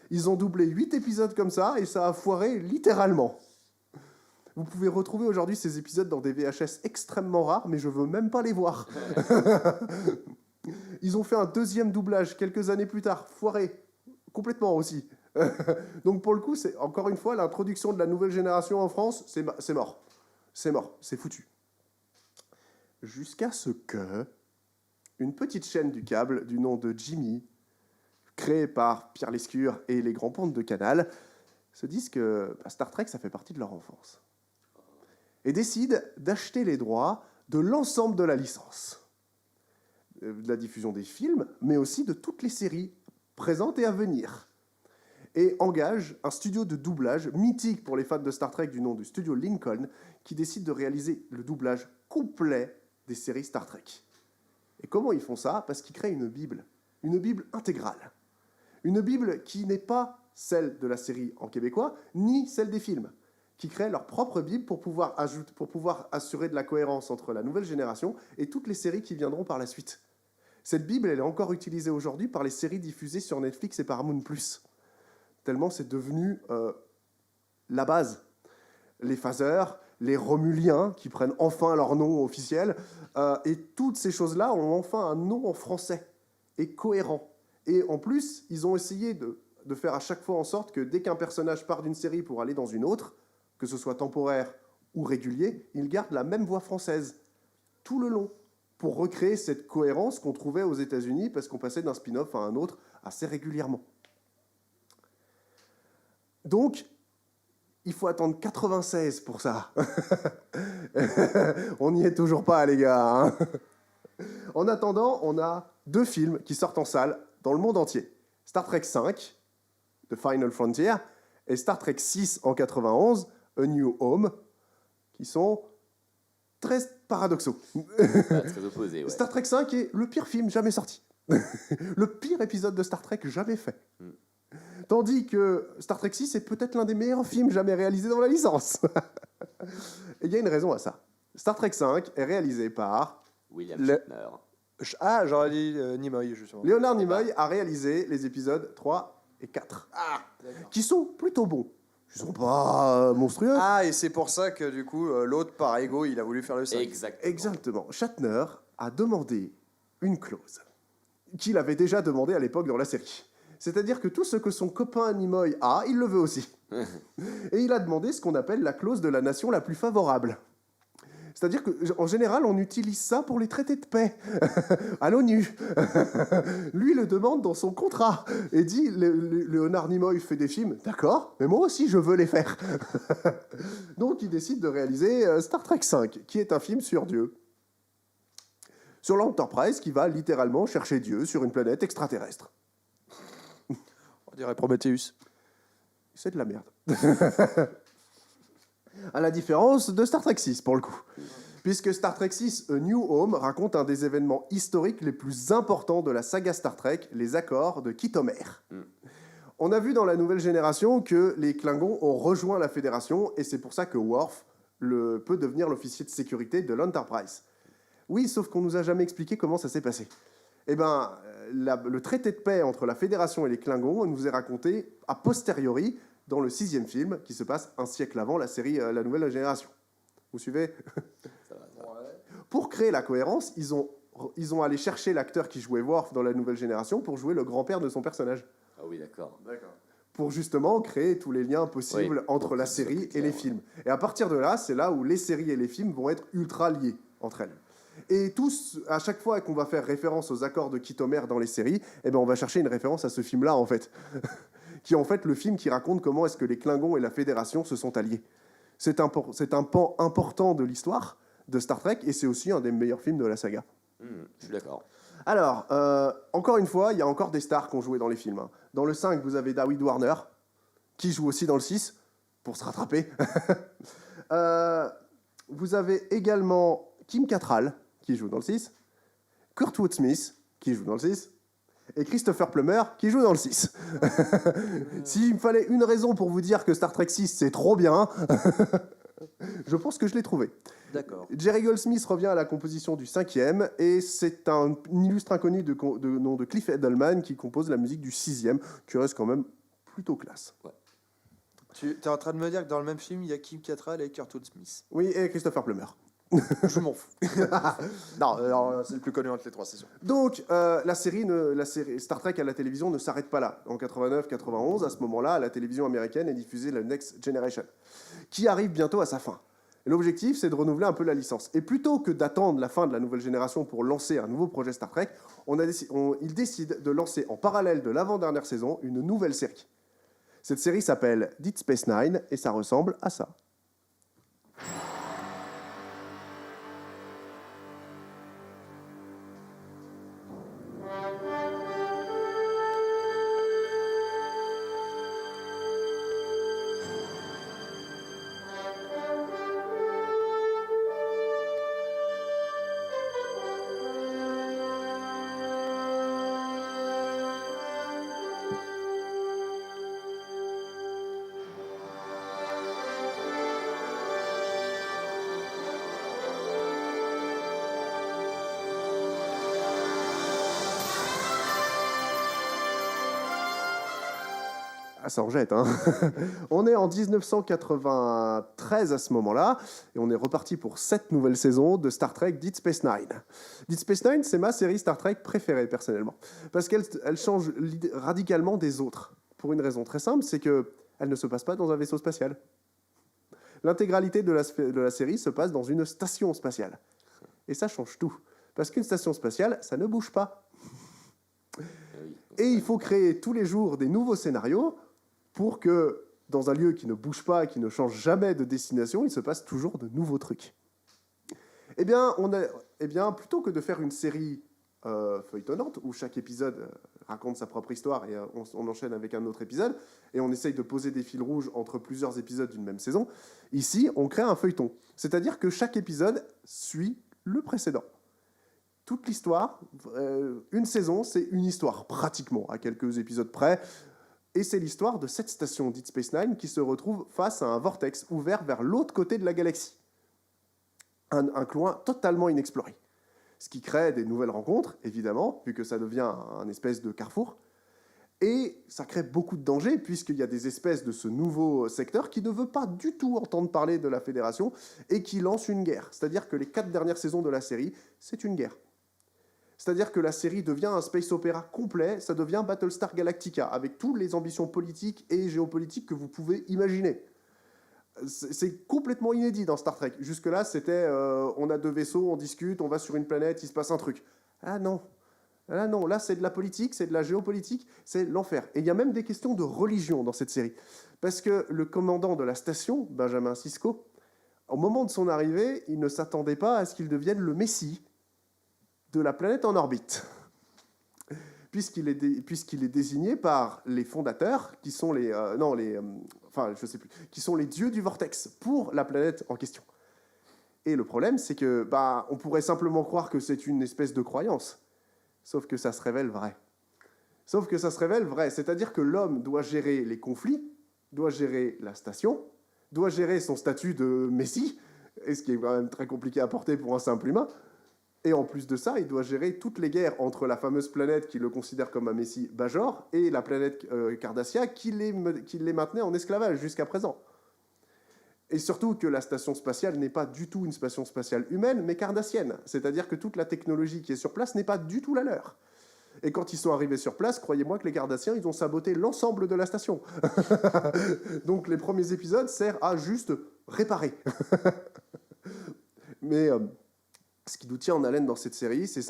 Ils ont doublé 8 épisodes comme ça et ça a foiré littéralement. Vous pouvez retrouver aujourd'hui ces épisodes dans des VHS extrêmement rares, mais je veux même pas les voir. Ils ont fait un deuxième doublage quelques années plus tard, foiré complètement aussi. Donc pour le coup, c'est encore une fois l'introduction de la nouvelle génération en France, c'est mort. C'est mort, c'est foutu. Jusqu'à ce que une petite chaîne du câble du nom de Jimmy, créée par Pierre Lescure et les grands pontes de Canal, se disent que Star Trek, ça fait partie de leur enfance. Et décident d'acheter les droits de l'ensemble de la licence. De la diffusion des films, mais aussi de toutes les séries présentes et à venir. Et engage un studio de doublage mythique pour les fans de Star Trek du nom du studio Lincoln, qui décide de réaliser le doublage complet des séries Star Trek. Et comment ils font ça ? Parce qu'ils créent une Bible intégrale. Une Bible qui n'est pas celle de la série en québécois, ni celle des films, qui créent leur propre Bible pour pouvoir assurer de la cohérence entre la nouvelle génération et toutes les séries qui viendront par la suite. Cette Bible, elle est encore utilisée aujourd'hui par les séries diffusées sur Netflix et Paramount+. Tellement c'est devenu la base. Les phaseurs, les Romuliens, qui prennent enfin leur nom officiel, et toutes ces choses-là ont enfin un nom en français, et cohérent. Et en plus, ils ont essayé de faire à chaque fois en sorte que dès qu'un personnage part d'une série pour aller dans une autre, que ce soit temporaire ou régulier, il garde la même voix française, tout le long, pour recréer cette cohérence qu'on trouvait aux États-Unis, parce qu'on passait d'un spin-off à un autre assez régulièrement. Donc, il faut attendre 96 pour ça. On n'y est toujours pas, les gars. Hein. En attendant, on a 2 films qui sortent en salle dans le monde entier. Star Trek V, The Final Frontier, et Star Trek VI en 91, A New Home, qui sont très paradoxaux. Très opposé, ouais. Star Trek V est le pire film jamais sorti. Le pire épisode de Star Trek jamais fait. Tandis que Star Trek VI est peut-être l'un des meilleurs films jamais réalisés dans la licence. Et il y a une raison à ça. Star Trek V est réalisé par William Shatner. Ah, j'aurais dit Nimoy, justement. Leonard Nimoy a réalisé les épisodes 3 et 4, qui sont plutôt bons. Ils sont pas monstrueux. Ah, et c'est pour ça que, du coup, l'autre, par ego, il a voulu faire le 5. Exactement. Shatner a demandé une clause qu'il avait déjà demandé à l'époque dans la série. C'est-à-dire que tout ce que son copain Nimoy a, il le veut aussi. Et il a demandé ce qu'on appelle la clause de la nation la plus favorable. C'est-à-dire qu'en général, on utilise ça pour les traités de paix à l'ONU. Lui le demande dans son contrat et dit Leonard Nimoy fait des films, d'accord, mais moi aussi je veux les faire. Donc il décide de réaliser Star Trek V, qui est un film sur Dieu. Sur l'Enterprise qui va littéralement chercher Dieu sur une planète extraterrestre. On dirait Prometheus. C'est de la merde. À la différence de Star Trek VI, pour le coup. Puisque Star Trek VI, A New Home, raconte un des événements historiques les plus importants de la saga Star Trek, les accords de Khitomer. On a vu dans la nouvelle génération que les Klingons ont rejoint la Fédération, et c'est pour ça que Worf peut devenir l'officier de sécurité de l'Enterprise. Oui, sauf qu'on nous a jamais expliqué comment ça s'est passé. Eh bien, le traité de paix entre la Fédération et les Klingons nous est raconté a posteriori dans le 6e film, qui se passe un siècle avant la série La Nouvelle Génération. Vous suivez ? Ça va. Pour créer la cohérence, ils ont allé chercher l'acteur qui jouait Worf dans La Nouvelle Génération pour jouer le grand-père de son personnage. Ah oui, d'accord. Pour justement créer tous les liens possibles entre la série et les films. Et à partir de là, c'est là où les séries et les films vont être ultra liés entre elles. Et tous, à chaque fois qu'on va faire référence aux accords de Khitomer dans les séries, eh ben on va chercher une référence à ce film-là, en fait. Qui est en fait le film qui raconte comment est-ce que les Klingons et la Fédération se sont alliés. C'est un pan important de l'histoire de Star Trek, et c'est aussi un des meilleurs films de la saga. Je suis d'accord. Alors, encore une fois, il y a encore des stars qui ont joué dans les films. Hein. Dans le 5, vous avez David Warner, qui joue aussi dans le 6, pour se rattraper. Vous avez également Kim Cattrall, qui joue dans le 6, Kurtwood Smith, qui joue dans le 6, et Christopher Plummer, qui joue dans le 6. S'il me fallait une raison pour vous dire que Star Trek 6, c'est trop bien, je pense que je l'ai trouvé. D'accord. Jerry Goldsmith revient à la composition du 5e, et c'est un illustre inconnu de nom de Cliff Edelman qui compose la musique du 6e, qui reste quand même plutôt classe. Tu es en train de me dire que dans le même film, il y a Kim Cattrall et Kurtwood Smith. Oui, et Christopher Plummer. Je m'en fous. Non, alors, c'est le plus connu entre les trois, c'est sûr. Donc, la série Star Trek à la télévision ne s'arrête pas là. En 89-91, à ce moment-là, à la télévision américaine est diffusée la Next Generation, qui arrive bientôt à sa fin. Et l'objectif, c'est de renouveler un peu la licence. Et plutôt que d'attendre la fin de la nouvelle génération pour lancer un nouveau projet Star Trek, ils décident de lancer en parallèle de l'avant-dernière saison une nouvelle série. Cette série s'appelle Deep Space Nine et ça ressemble à ça. Ah, ça en jette, hein. On est en 1993 à ce moment-là, et on est reparti pour 7 nouvelles saisons de Star Trek Deep Space Nine. Deep Space Nine, c'est ma série Star Trek préférée, personnellement, parce qu'elle change radicalement des autres, pour une raison très simple, c'est qu'elle ne se passe pas dans un vaisseau spatial. L'intégralité de la série se passe dans une station spatiale. Et ça change tout, parce qu'une station spatiale, ça ne bouge pas. Et il faut créer tous les jours des nouveaux scénarios pour que, dans un lieu qui ne bouge pas, qui ne change jamais de destination, il se passe toujours de nouveaux trucs. Eh bien, plutôt que de faire une série feuilletonnante, où chaque épisode raconte sa propre histoire et on enchaîne avec un autre épisode, et on essaye de poser des fils rouges entre plusieurs épisodes d'une même saison, ici, on crée un feuilleton. C'est-à-dire que chaque épisode suit le précédent. Toute l'histoire, une saison, c'est une histoire, pratiquement, à quelques épisodes près. Et c'est l'histoire de cette station Deep Space Nine qui se retrouve face à un vortex ouvert vers l'autre côté de la galaxie. Un coin totalement inexploré. Ce qui crée des nouvelles rencontres, évidemment, vu que ça devient un espèce de carrefour. Et ça crée beaucoup de dangers, puisqu'il y a des espèces de ce nouveau secteur qui ne veut pas du tout entendre parler de la Fédération et qui lance une guerre. C'est-à-dire que les 4 dernières saisons de la série, c'est une guerre. C'est-à-dire que la série devient un space opéra complet, ça devient Battlestar Galactica, avec toutes les ambitions politiques et géopolitiques que vous pouvez imaginer. C'est complètement inédit dans Star Trek. Jusque-là, c'était on a 2 vaisseaux, on discute, on va sur une planète, il se passe un truc. Ah non, là c'est de la politique, c'est de la géopolitique, c'est l'enfer. Et il y a même des questions de religion dans cette série. Parce que le commandant de la station, Benjamin Sisko, au moment de son arrivée, il ne s'attendait pas à ce qu'il devienne le messie de la planète en orbite, puisqu'il est désigné par les fondateurs, qui sont qui sont les dieux du vortex pour la planète en question. Et le problème, c'est que, on pourrait simplement croire que c'est une espèce de croyance, sauf que ça se révèle vrai. C'est-à-dire que l'homme doit gérer les conflits, doit gérer la station, doit gérer son statut de messie, et ce qui est quand même très compliqué à porter pour un simple humain. Et en plus de ça, il doit gérer toutes les guerres entre la fameuse planète qui le considère comme un messie Bajor et la planète Cardassia qui les maintenait en esclavage jusqu'à présent. Et surtout que la station spatiale n'est pas du tout une station spatiale humaine, mais cardassienne. C'est-à-dire que toute la technologie qui est sur place n'est pas du tout la leur. Et quand ils sont arrivés sur place, croyez-moi que les Cardassiens, ils ont saboté l'ensemble de la station. Donc les premiers épisodes servent à juste réparer. Mais ce qui nous tient en haleine dans cette série, c'est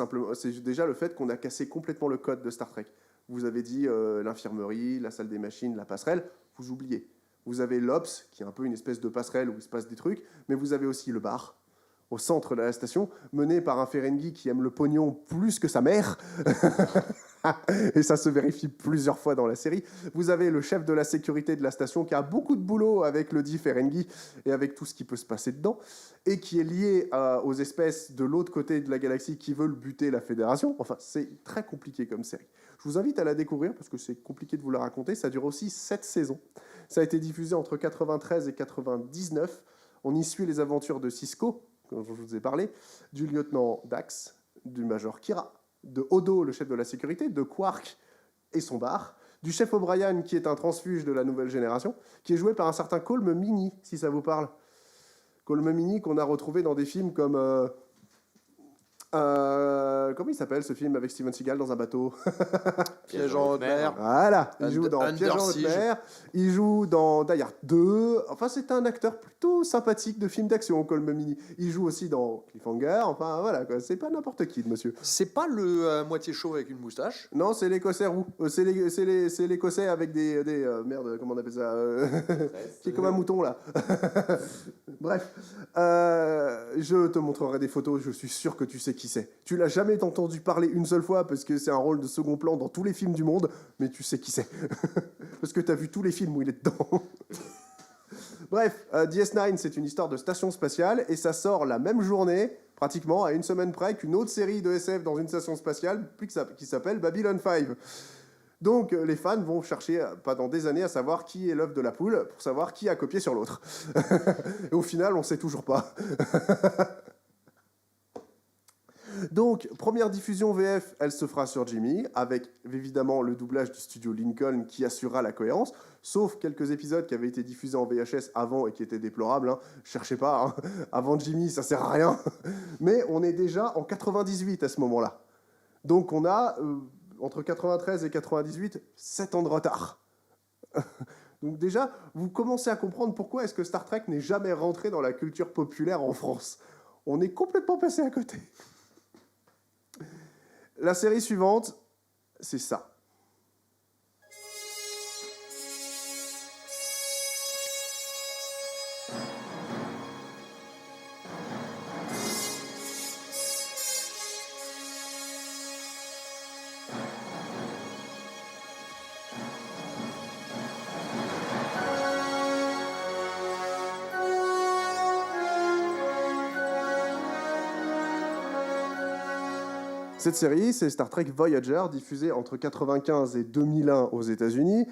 déjà le fait qu'on a cassé complètement le code de Star Trek. Vous avez dit l'infirmerie, la salle des machines, la passerelle, vous oubliez. Vous avez l'Ops, qui est un peu une espèce de passerelle où il se passe des trucs, mais vous avez aussi le bar. au centre de la station, mené par un Ferengi qui aime le pognon plus que sa mère. Et ça se vérifie plusieurs fois dans la série. Vous avez le chef de la sécurité de la station qui a beaucoup de boulot avec le dit Ferengi et avec tout ce qui peut se passer dedans, et qui est lié aux espèces de l'autre côté de la galaxie qui veulent buter la Fédération. Enfin, c'est très compliqué comme série. Je vous invite à la découvrir parce que c'est compliqué de vous la raconter. Ça dure aussi 7 saisons. Ça a été diffusé entre 93 et 99. On y suit les aventures de Sisko, dont je vous ai parlé, du lieutenant Dax, du major Kira, de Odo, le chef de la sécurité, de Quark et son bar, du chef O'Brien, qui est un transfuge de la nouvelle génération, qui est joué par un certain Colm Meaney, si ça vous parle. Colm Meaney qu'on a retrouvé dans des films comme... comment il s'appelle ce film avec Steven Seagal dans un bateau? Piège en haute mer. Voilà, il joue dans Under Piège en haute Siege. mer, il joue dans Die Hard 2. Enfin, c'est un acteur plutôt sympathique de films d'action, Colm Meaney. Il joue aussi dans Cliffhanger. Enfin, voilà, quoi. C'est pas n'importe qui, monsieur. C'est pas le moitié chauve avec une moustache. Non, c'est l'Écossais roux. C'est l'Écossais avec des merde, comment on appelle ça qui est comme un mouton, là. Bref, je te montrerai des photos, je suis sûr que tu sais qui c'est. Tu l'as jamais entendu parler une seule fois parce que c'est un rôle de second plan dans tous les films du monde, mais tu sais qui c'est. Parce que tu as vu tous les films où il est dedans. Bref, DS9, c'est une histoire de station spatiale et ça sort la même journée, pratiquement à une semaine près, qu'une autre série de SF dans une station spatiale qui s'appelle Babylon 5. Donc les fans vont chercher pendant des années à savoir qui est l'œuf de la poule pour savoir qui a copié sur l'autre. Et au final, on ne sait toujours pas. Donc, première diffusion VF, elle se fera sur Jimmy, avec évidemment le doublage du studio Lincoln qui assurera la cohérence, sauf quelques épisodes qui avaient été diffusés en VHS avant et qui étaient déplorables. Hein. Cherchez pas, hein. Avant Jimmy, ça sert à rien. Mais on est déjà en 98 à ce moment-là. Donc on a, entre 93 et 98, 7 ans de retard. Donc déjà, vous commencez à comprendre pourquoi est-ce que Star Trek n'est jamais rentré dans la culture populaire en France. On est complètement passé à côté. La série suivante, c'est ça. Cette série, c'est Star Trek Voyager, diffusée entre 1995 et 2001 aux États-Unis.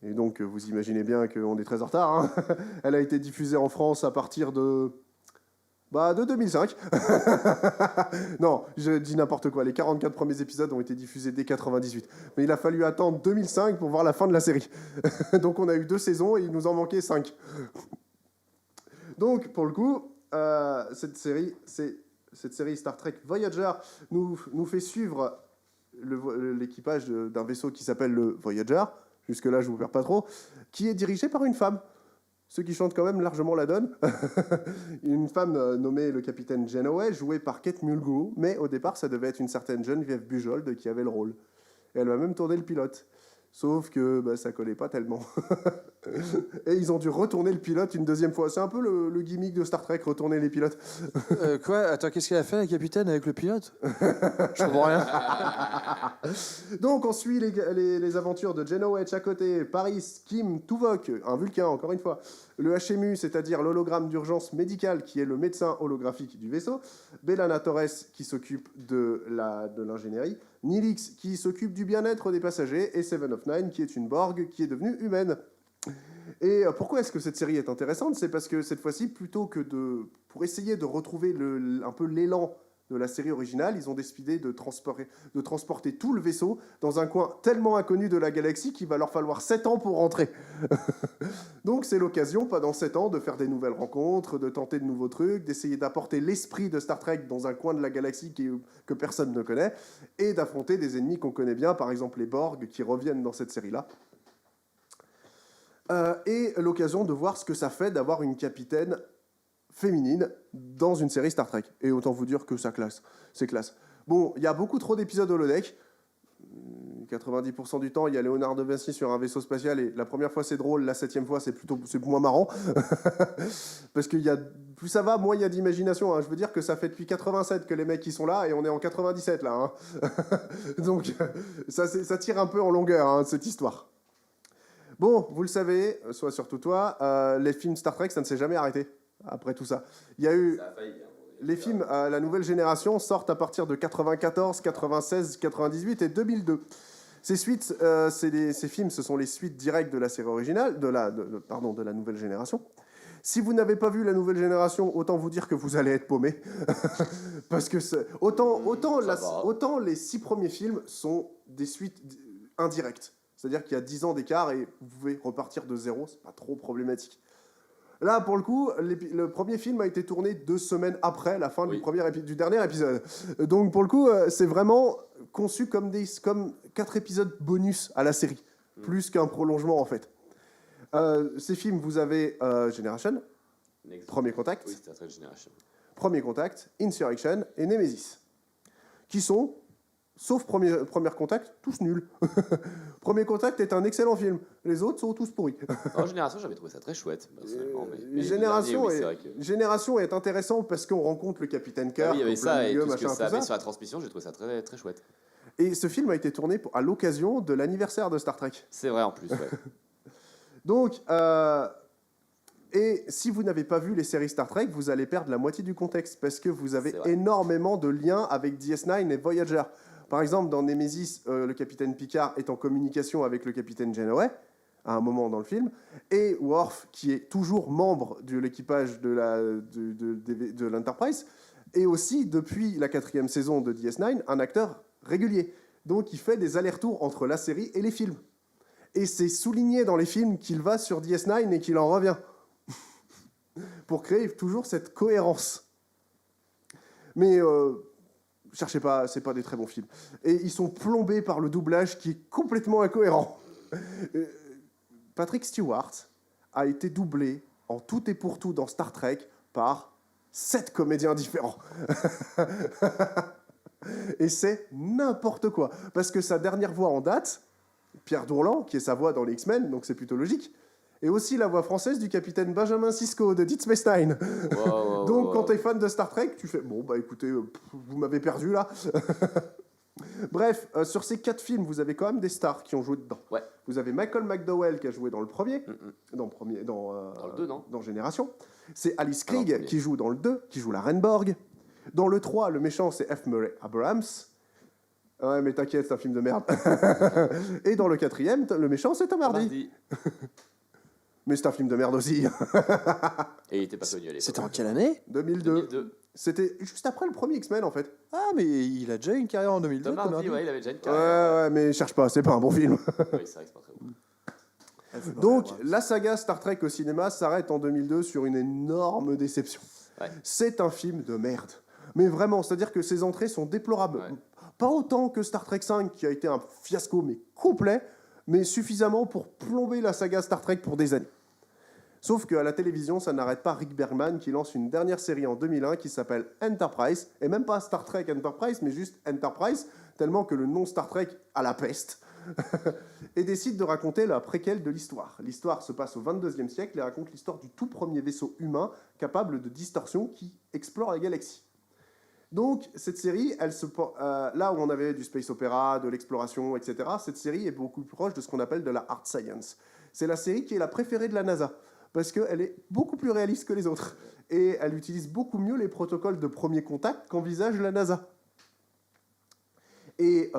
Et donc, vous imaginez bien qu'on est très en retard. Hein. Elle a été diffusée en France à partir de 2005. Non, je dis n'importe quoi. Les 44 premiers épisodes ont été diffusés dès 1998. Mais il a fallu attendre 2005 pour voir la fin de la série. Donc, on a eu 2 saisons et il nous en manquait 5. Donc, pour le coup, cette série Star Trek Voyager nous fait suivre l'équipage d'un vaisseau qui s'appelle le Voyager, jusque-là je ne vous perds pas trop, qui est dirigé par une femme, ce qui chante quand même largement la donne. Une femme nommée le capitaine Janeway, jouée par Kate Mulgrew, mais au départ ça devait être une certaine Geneviève Bujold qui avait le rôle. Et elle va même tourner le pilote. Sauf que ça collait pas tellement. Et ils ont dû retourner le pilote une deuxième fois. C'est un peu le gimmick de Star Trek, retourner les pilotes. Quoi? Attends, qu'est-ce qu'elle a fait, la capitaine, avec le pilote? Je comprends rien. Donc on suit les aventures de Janeway, Chakotay, Paris, Kim, Tuvok, un Vulcain encore une fois, le HMU, c'est-à-dire l'hologramme d'urgence médicale qui est le médecin holographique du vaisseau, B'Elanna Torres qui s'occupe de l'ingénierie, Nilix qui s'occupe du bien-être des passagers et Seven of Nine qui est une Borg qui est devenue humaine. Et pourquoi est-ce que cette série est intéressante? C'est parce que cette fois-ci, plutôt que pour essayer de retrouver un peu l'élan de la série originale, ils ont décidé de transporter tout le vaisseau dans un coin tellement inconnu de la galaxie qu'il va leur falloir 7 ans pour rentrer. Donc c'est l'occasion, pendant 7 ans, de faire des nouvelles rencontres, de tenter de nouveaux trucs, d'essayer d'apporter l'esprit de Star Trek dans un coin de la galaxie que personne ne connaît, et d'affronter des ennemis qu'on connaît bien, par exemple les Borg, qui reviennent dans cette série-là. Et l'occasion de voir ce que ça fait d'avoir une capitaine féminine dans une série Star Trek. Et autant vous dire que c'est classe. Bon, il y a beaucoup trop d'épisodes holodeck. 90% du temps, il y a Léonard de Vinci sur un vaisseau spatial et la première fois c'est drôle, la 7e fois c'est moins marrant. Parce qu'il y a plus ça va, moins il y a d'imagination. Je veux dire que ça fait depuis 87 que les mecs qui sont là et on est en 97 là. Donc ça tire un peu en longueur cette histoire. Bon, vous le savez, soit surtout toi, les films Star Trek, ça ne s'est jamais arrêté après tout ça. Il y a eu... Les films la nouvelle génération sortent à partir de 94, 96, 98 et 2002. Ces films, ce sont les suites directes de la série originale, de la nouvelle génération. Si vous n'avez pas vu la nouvelle génération, autant vous dire que vous allez être paumé. Parce que autant les 6 premiers films sont des suites indirectes. C'est-à-dire qu'il y a 10 ans d'écart et vous pouvez repartir de zéro, c'est pas trop problématique. Là, pour le coup, le premier film a été tourné 2 semaines après la fin du dernier épisode. Donc, pour le coup, c'est vraiment conçu comme 4 épisodes bonus à la série, plus qu'un prolongement, en fait. Ces films, vous avez Generation, Premier Contact, Oui, Star Trek Generation. Premier Contact, Insurrection et Nemesis, qui sont, sauf Premier Contact, tous nuls. Premier Contact est un excellent film. Les autres sont tous pourris. En Génération, j'avais trouvé ça très chouette, personnellement. Mais Génération, le dernier, oui, Génération est intéressant parce qu'on rencontre le Capitaine Kirk. oui, il y avait ça, et tout ce que machin, ça tout avait sur la transmission, j'ai trouvé ça très, très chouette. Et ce film a été tourné à l'occasion de l'anniversaire de Star Trek. C'est vrai, en plus, ouais. Donc, et si vous n'avez pas vu les séries Star Trek, vous allez perdre la moitié du contexte parce que vous avez énormément de liens avec DS9 et Voyager. Par exemple, dans Nemesis, le capitaine Picard est en communication avec le capitaine Janeway à un moment dans le film, et Worf, qui est toujours membre de l'équipage de l'Enterprise, est aussi, depuis la 4e saison de DS9, un acteur régulier. Donc, il fait des allers-retours entre la série et les films. Et c'est souligné dans les films qu'il va sur DS9 et qu'il en revient. Pour créer toujours cette cohérence. Mais cherchez pas, c'est pas des très bons films. Et ils sont plombés par le doublage qui est complètement incohérent. Patrick Stewart a été doublé en tout et pour tout dans Star Trek par 7 comédiens différents. Et c'est n'importe quoi. Parce que sa dernière voix en date, Pierre Dourlan, qui est sa voix dans les X-Men, donc c'est plutôt logique, et aussi la voix française du capitaine Benjamin Sisko de Deep Space Nine. Donc quand t'es fan de Star Trek, tu fais « Bon, bah écoutez, vous m'avez perdu là ». Bref, sur ces 4 films, vous avez quand même des stars qui ont joué dedans. Ouais. Vous avez Michael McDowell qui a joué dans le premier, dans le 2, non ? Dans Génération. C'est Alice Krige qui joue dans le 2, qui joue la Reine Borg. Dans le 3, le méchant, c'est F. Murray Abrahams. Ouais, mais t'inquiète, c'est un film de merde. Et dans le 4e, le méchant, c'est Tom Hardy. Mais c'est un film de merde aussi. Et il était pas connu à l'époque. C'était en quelle année ? 2002. C'était juste après le premier X-Men, en fait. Ah, mais il a déjà une carrière en 2002. Tom Hardy, ouais, il avait déjà une carrière. Ouais, mais cherche pas, c'est pas un bon film. Oui, c'est vrai que c'est pas très bon. Donc, la saga Star Trek au cinéma s'arrête en 2002 sur une énorme déception. Ouais. C'est un film de merde. Mais vraiment, c'est-à-dire que ses entrées sont déplorables. Ouais. Pas autant que Star Trek 5, qui a été un fiasco, mais complet, mais suffisamment pour plomber la saga Star Trek pour des années. Sauf qu'à la télévision, ça n'arrête pas Rick Bergman qui lance une dernière série en 2001 qui s'appelle Enterprise, et même pas Star Trek Enterprise, mais juste Enterprise, tellement que le nom Star Trek a la peste, et décide de raconter la préquelle de l'histoire. L'histoire se passe au 22e siècle et raconte l'histoire du tout premier vaisseau humain capable de distorsion qui explore la galaxie. Donc, cette série, là où on avait du space opéra, de l'exploration, etc., cette série est beaucoup plus proche de ce qu'on appelle de la hard science. C'est la série qui est la préférée de la NASA, parce qu'elle est beaucoup plus réaliste que les autres. Et elle utilise beaucoup mieux les protocoles de premier contact qu'envisage la NASA. Et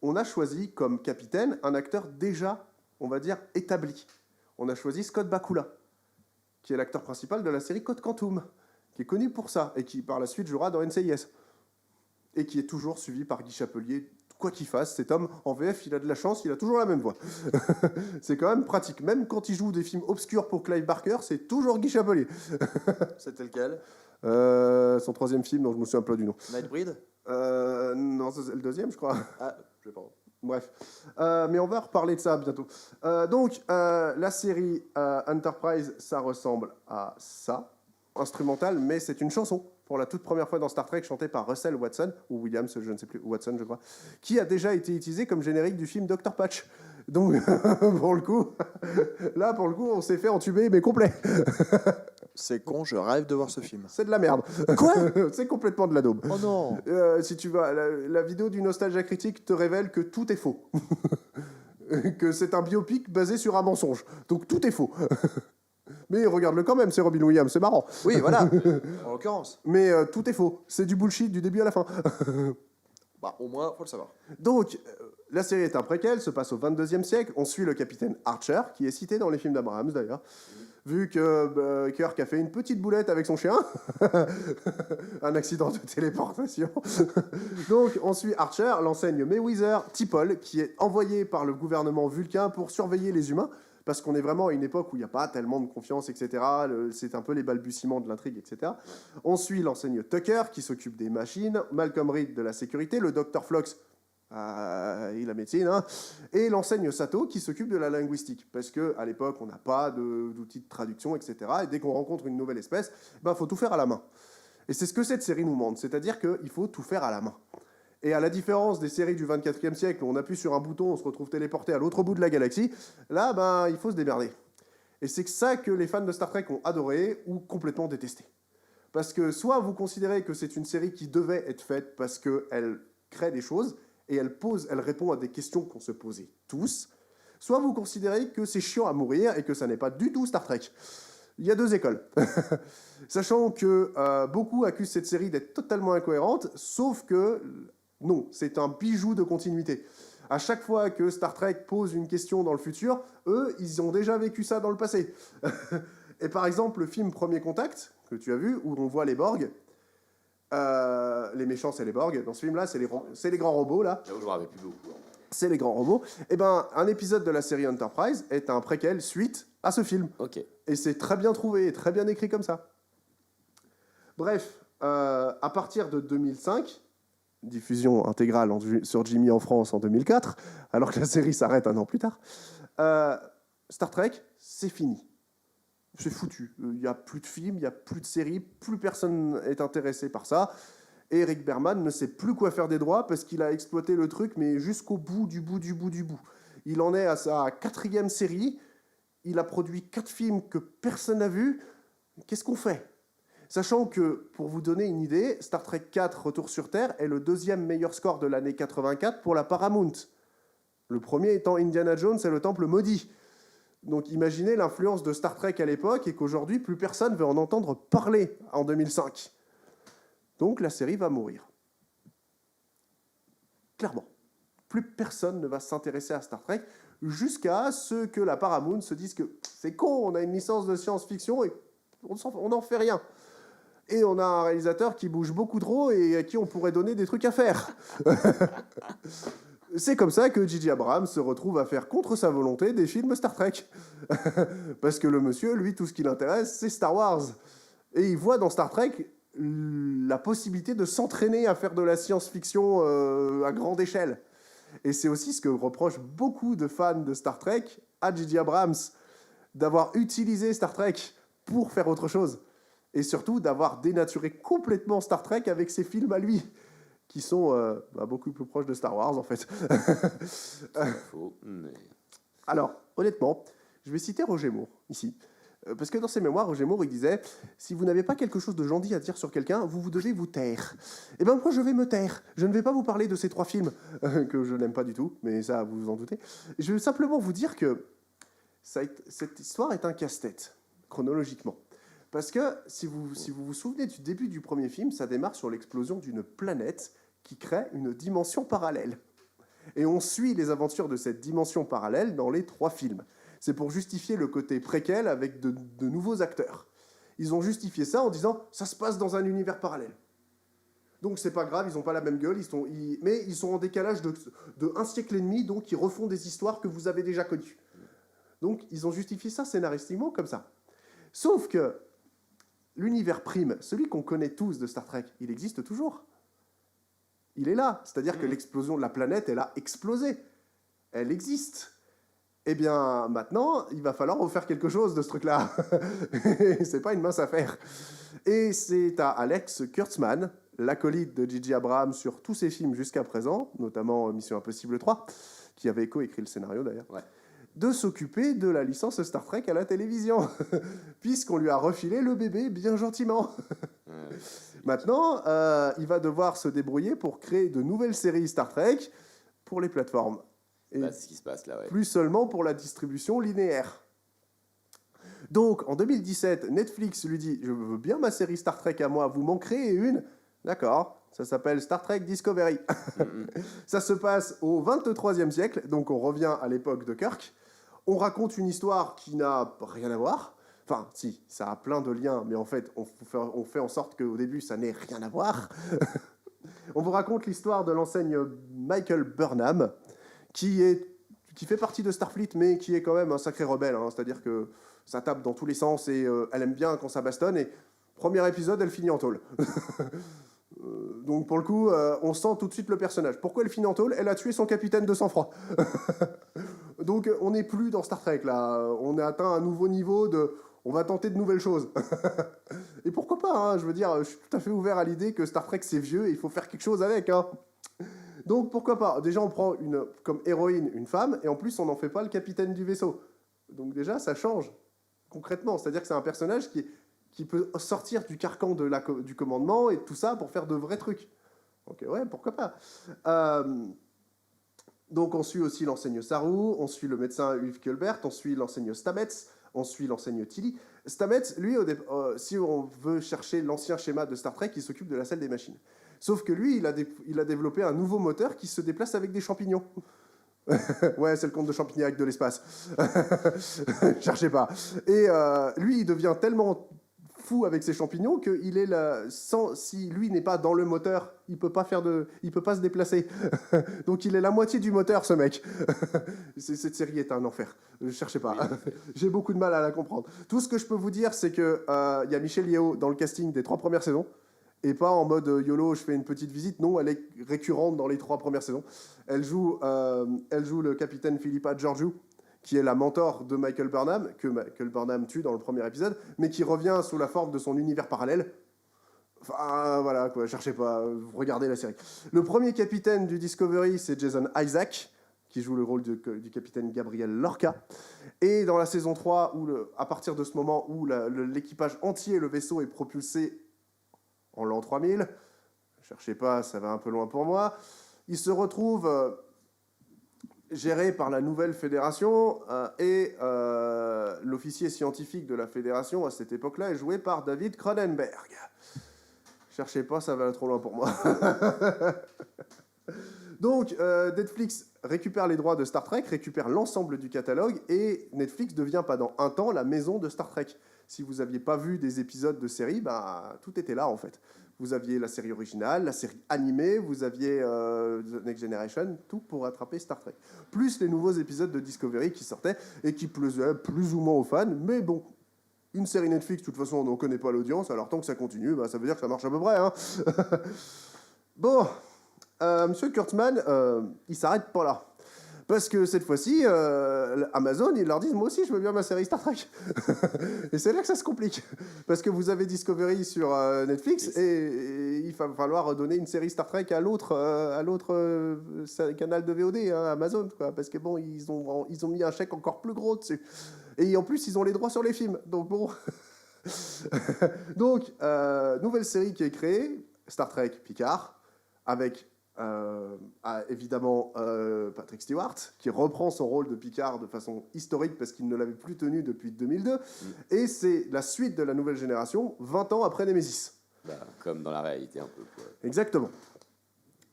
on a choisi comme capitaine un acteur déjà, on va dire, établi. On a choisi Scott Bakula, qui est l'acteur principal de la série Code Quantum, qui est connu pour ça, et qui par la suite jouera dans NCIS. Et qui est toujours suivi par Guy Chapelier. Quoi qu'il fasse, cet homme, en VF, il a de la chance, il a toujours la même voix. C'est quand même pratique. Même quand il joue des films obscurs pour Clive Barker, c'est toujours Guy Chapelier. C'était lequel ? Son 3e film, dont je me souviens pas du nom. Nightbreed ? Non, c'est le 2e, je crois. Ah, je sais pas. Bref. Mais on va reparler de ça bientôt. Donc, la série Enterprise, ça ressemble à ça. Instrumental, mais c'est une chanson pour la toute première fois dans Star Trek, chantée par Russell Watson, ou Williams, je ne sais plus, Watson, je crois, qui a déjà été utilisé comme générique du film Dr. Patch. Donc, pour le coup, on s'est fait entuber, mais complet. C'est con, je rêve de voir ce film. C'est de la merde. Quoi? C'est complètement de la daube. Oh non. Si tu vas, la vidéo du Nostalgia Critique te révèle que tout est faux. Que c'est un biopic basé sur un mensonge. Donc tout est faux. Mais regarde-le quand même, c'est Robin Williams, c'est marrant. Oui, voilà, en l'occurrence. Mais tout est faux. C'est du bullshit du début à la fin. Bah, au moins, faut le savoir. Donc, la série est un préquel, se passe au 22e siècle. On suit le capitaine Archer, qui est cité dans les films d'Abrams d'ailleurs. Vu que Kirk a fait une petite boulette avec son chien, un accident de téléportation. Donc, on suit Archer, l'enseigne Mayweather T'Pol, qui est envoyé par le gouvernement vulcain pour surveiller les humains, parce qu'on est vraiment à une époque où il n'y a pas tellement de confiance, etc. C'est un peu les balbutiements de l'intrigue, etc. On suit l'enseigne Tucker, qui s'occupe des machines, Malcolm Reed de la sécurité, le Dr. Flox, et la médecine, hein, et l'enseigne Sato qui s'occupe de la linguistique, parce qu'à l'époque on n'a pas d'outils de traduction, etc. Et dès qu'on rencontre une nouvelle espèce, faut tout faire à la main. Et c'est ce que cette série nous montre, c'est-à-dire qu'il faut tout faire à la main. Et à la différence des séries du 24e siècle où on appuie sur un bouton, on se retrouve téléporté à l'autre bout de la galaxie, là il faut se démerder. Et c'est ça que les fans de Star Trek ont adoré ou complètement détesté. Parce que soit vous considérez que c'est une série qui devait être faite parce qu'elle crée des choses, et elle répond à des questions qu'on se posait tous, soit vous considérez que c'est chiant à mourir et que ça n'est pas du tout Star Trek. Il y a deux écoles. Sachant que beaucoup accusent cette série d'être totalement incohérente, sauf que non, c'est un bijou de continuité. À chaque fois que Star Trek pose une question dans le futur, eux, ils ont déjà vécu ça dans le passé. Et par exemple, le film Premier Contact, que tu as vu, où on voit les Borg, les méchants, c'est les Borg. Dans ce film-là, c'est les grands robots, là. Là où je me rappelle plus beaucoup. C'est les grands robots. Et un épisode de la série Enterprise est un préquel suite à ce film. Ok. Et c'est très bien trouvé et très bien écrit comme ça. Bref, à partir de 2005, diffusion intégrale sur Jimmy en France en 2004, alors que la série s'arrête un an plus tard, Star Trek, c'est fini. C'est foutu. Il n'y a plus de films, il n'y a plus de séries, plus personne n'est intéressé par ça. Et Eric Berman ne sait plus quoi faire des droits parce qu'il a exploité le truc, mais jusqu'au bout du bout du bout du bout. Il en est à sa 4e série. Il a produit 4 films que personne n'a vus. Qu'est-ce qu'on fait? Sachant que, pour vous donner une idée, Star Trek 4, Retour sur Terre, est le 2e meilleur score de l'année 84 pour la Paramount. Le premier étant Indiana Jones et le Temple Maudit. Donc imaginez l'influence de Star Trek à l'époque et qu'aujourd'hui, plus personne ne veut en entendre parler en 2005. Donc la série va mourir. Clairement. Plus personne ne va s'intéresser à Star Trek jusqu'à ce que la Paramount se dise que c'est con, on a une licence de science-fiction et on n'en fait rien. Et on a un réalisateur qui bouge beaucoup trop et à qui on pourrait donner des trucs à faire. C'est comme ça que J.J. Abrams se retrouve à faire contre sa volonté des films Star Trek. Parce que le monsieur, lui, tout ce qui l'intéresse, c'est Star Wars. Et il voit dans Star Trek la possibilité de s'entraîner à faire de la science-fiction à grande échelle. Et c'est aussi ce que reprochent beaucoup de fans de Star Trek à J.J. Abrams, d'avoir utilisé Star Trek pour faire autre chose. Et surtout d'avoir dénaturé complètement Star Trek avec ses films à lui, qui sont beaucoup plus proches de Star Wars, en fait. Faux, mais... Alors, honnêtement, je vais citer Roger Moore, ici. Parce que dans ses mémoires, Roger Moore, il disait « Si vous n'avez pas quelque chose de gentil à dire sur quelqu'un, vous devez vous taire. » Eh bien, moi, je vais me taire. Je ne vais pas vous parler de ces 3 films, que je n'aime pas du tout, mais ça, vous vous en doutez. Je vais simplement vous dire que cette histoire est un casse-tête, chronologiquement. Parce que, si vous vous souvenez du début du premier film, ça démarre sur l'explosion d'une planète qui crée une dimension parallèle. Et on suit les aventures de cette dimension parallèle dans les 3 films. C'est pour justifier le côté préquel avec de nouveaux acteurs. Ils ont justifié ça en disant « ça se passe dans un univers parallèle ». Donc c'est pas grave, ils n'ont pas la même gueule, mais ils sont en décalage de 1 siècle et demi, donc ils refont des histoires que vous avez déjà connues. Donc ils ont justifié ça scénaristiquement comme ça. Sauf que l'univers prime, celui qu'on connaît tous de Star Trek, il existe toujours. Il est là. C'est-à-dire que l'explosion de la planète, elle a explosé. Elle existe. Eh bien, maintenant, il va falloir refaire quelque chose de ce truc-là. C'est pas une mince affaire. Et c'est à Alex Kurtzman, l'acolyte de J.J. Abrams sur tous ses films jusqu'à présent, notamment Mission Impossible 3, qui avait coécrit le scénario d'ailleurs, Ouais. de s'occuper de la licence Star Trek à la télévision, puisqu'on lui a refilé le bébé bien gentiment. Maintenant, il va devoir se débrouiller pour créer de nouvelles séries Star Trek pour les plateformes. Et Bah, c'est ce qui se passe là, ouais. plus seulement pour la distribution linéaire. Donc, en 2017, Netflix lui dit « Je veux bien ma série Star Trek à moi, vous m'en créez une ?» D'accord, ça s'appelle Star Trek Discovery. Ça se passe au 23e siècle, donc on revient à l'époque de Kirk. On raconte une histoire qui n'a rien à voir. Enfin, si, ça a plein de liens, mais en fait, on fait en sorte qu'au début, ça n'ait rien à voir. On vous raconte l'histoire de l'enseigne Michael Burnham, qui fait partie de Starfleet, mais qui est quand même un sacré rebelle. Hein. C'est-à-dire que ça tape dans tous les sens et elle aime bien quand ça bastonne. Et premier épisode, elle finit en tôle. Donc pour le coup, on sent tout de suite le personnage. Pourquoi elle finit en tôle ? Elle a tué son capitaine de sang-froid. Donc on n'est plus dans Star Trek là. On a atteint un nouveau niveau de... On va tenter de nouvelles choses. Et pourquoi pas, hein, je veux dire, je suis tout à fait ouvert à l'idée que Star Trek c'est vieux et il faut faire quelque chose avec. Hein. Donc pourquoi pas ? Déjà on prend comme héroïne une femme et en plus on n'en fait pas le capitaine du vaisseau. Donc déjà ça change concrètement. C'est-à-dire que c'est un personnage qui peut sortir du carcan du commandement et tout ça pour faire de vrais trucs. Donc ouais, pourquoi pas. Donc on suit aussi l'enseigne Saru, on suit le médecin Yves Culbert, on suit l'enseigne Stamets, on suit l'enseigne Tilly. Stamets, lui, si on veut chercher l'ancien schéma de Star Trek, il s'occupe de la salle des machines. Sauf que lui, il a développé un nouveau moteur qui se déplace avec des champignons. Ouais, c'est le conte de Champignac de l'espace. Cherchez pas. Et lui, il devient tellement fou avec ses champignons qu'il est là. Si lui n'est pas dans le moteur, il peut pas se déplacer. Donc il est la moitié du moteur, ce mec. Cette série est un enfer. Cherchez pas. Oui. J'ai beaucoup de mal à la comprendre. Tout ce que je peux vous dire, c'est que y a Michelle Yeoh dans le casting des 3 premières saisons. Et pas en mode YOLO, je fais une petite visite. Non, elle est récurrente dans les 3 premières saisons. Elle joue le capitaine Philippa Georgiou, qui est la mentor de Michael Burnham, que Michael Burnham tue dans le premier épisode, mais qui revient sous la forme de son univers parallèle. Enfin, voilà, quoi, cherchez pas, regardez la série. Le premier capitaine du Discovery, c'est Jason Isaac, qui joue le rôle du capitaine Gabriel Lorca. Et dans la saison 3, à partir de ce moment où l'équipage entier, le vaisseau, est propulsé en l'an 3000, cherchez pas, ça va un peu loin pour moi, il se retrouve... géré par la nouvelle fédération et l'officier scientifique de la fédération à cette époque-là est joué par David Cronenberg. Cherchez pas, ça va trop loin pour moi. Donc, Netflix récupère les droits de Star Trek, récupère l'ensemble du catalogue et Netflix devient pendant un temps la maison de Star Trek. Si vous n'aviez pas vu des épisodes de série, tout était là en fait. Vous aviez la série originale, la série animée, vous aviez The Next Generation, tout pour rattraper Star Trek. Plus les nouveaux épisodes de Discovery qui sortaient et qui plaisaient plus ou moins aux fans, mais bon, une série Netflix, de toute façon, on n'en connaît pas l'audience, alors tant que ça continue, ça veut dire que ça marche à peu près. Hein. Bon, Monsieur Kurtzman, il s'arrête pas là. Parce que cette fois-ci, Amazon, ils leur disent « Moi aussi, je veux bien ma série Star Trek ». Et c'est là que ça se complique. Parce que vous avez Discovery sur Netflix et il va falloir donner une série Star Trek à l'autre canal de VOD, hein, Amazon. Quoi, parce que bon, ils ont mis un chèque encore plus gros dessus. Et en plus, ils ont les droits sur les films. Donc bon... Donc, nouvelle série qui est créée, Star Trek Picard, avec... évidemment Patrick Stewart qui reprend son rôle de Picard de façon historique parce qu'il ne l'avait plus tenu depuis 2002 et c'est la suite de la nouvelle génération 20 ans après Nemesis. Comme dans la réalité un peu quoi. Exactement.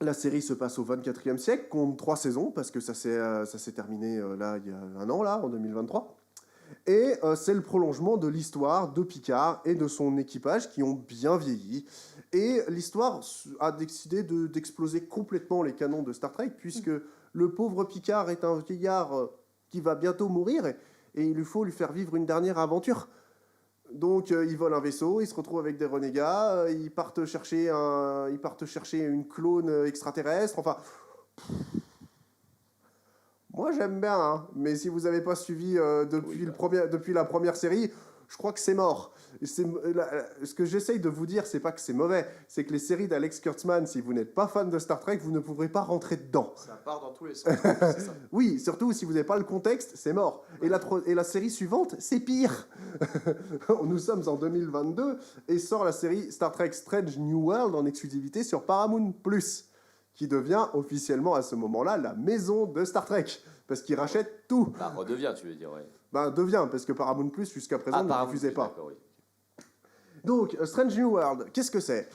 La série se passe au 24e siècle, compte 3 saisons parce que ça s'est terminé là il y a un an là en 2023 et c'est le prolongement de l'histoire de Picard et de son équipage qui ont bien vieilli. Et l'histoire a décidé d'exploser complètement les canons de Star Trek, puisque le pauvre Picard est un vieillard qui va bientôt mourir, et il lui faut lui faire vivre une dernière aventure. Donc il vole un vaisseau, il se retrouve avec des renégats, ils partent chercher une clone extraterrestre, enfin... Moi j'aime bien, hein, mais si vous n'avez pas suivi depuis la première série... je crois que c'est mort. Ce que j'essaye de vous dire, c'est pas que c'est mauvais, c'est que les séries d'Alex Kurtzman, si vous n'êtes pas fan de Star Trek, vous ne pourrez pas rentrer dedans. Ça part dans tous les sens. C'est ça. Oui, surtout si vous n'avez pas le contexte, c'est mort. Et la série suivante, c'est pire. Nous sommes en 2022 et sort la série Star Trek Strange New World en exclusivité sur Paramount+, qui devient officiellement à ce moment-là la maison de Star Trek, parce qu'ils rachètent tout. Bah, redevient, tu veux dire, ouais. Ben, devient, parce que Paramount+, jusqu'à présent, ne Paramount+, diffusait pas. d'accord, oui. Donc, Strange New World, qu'est-ce que c'est ?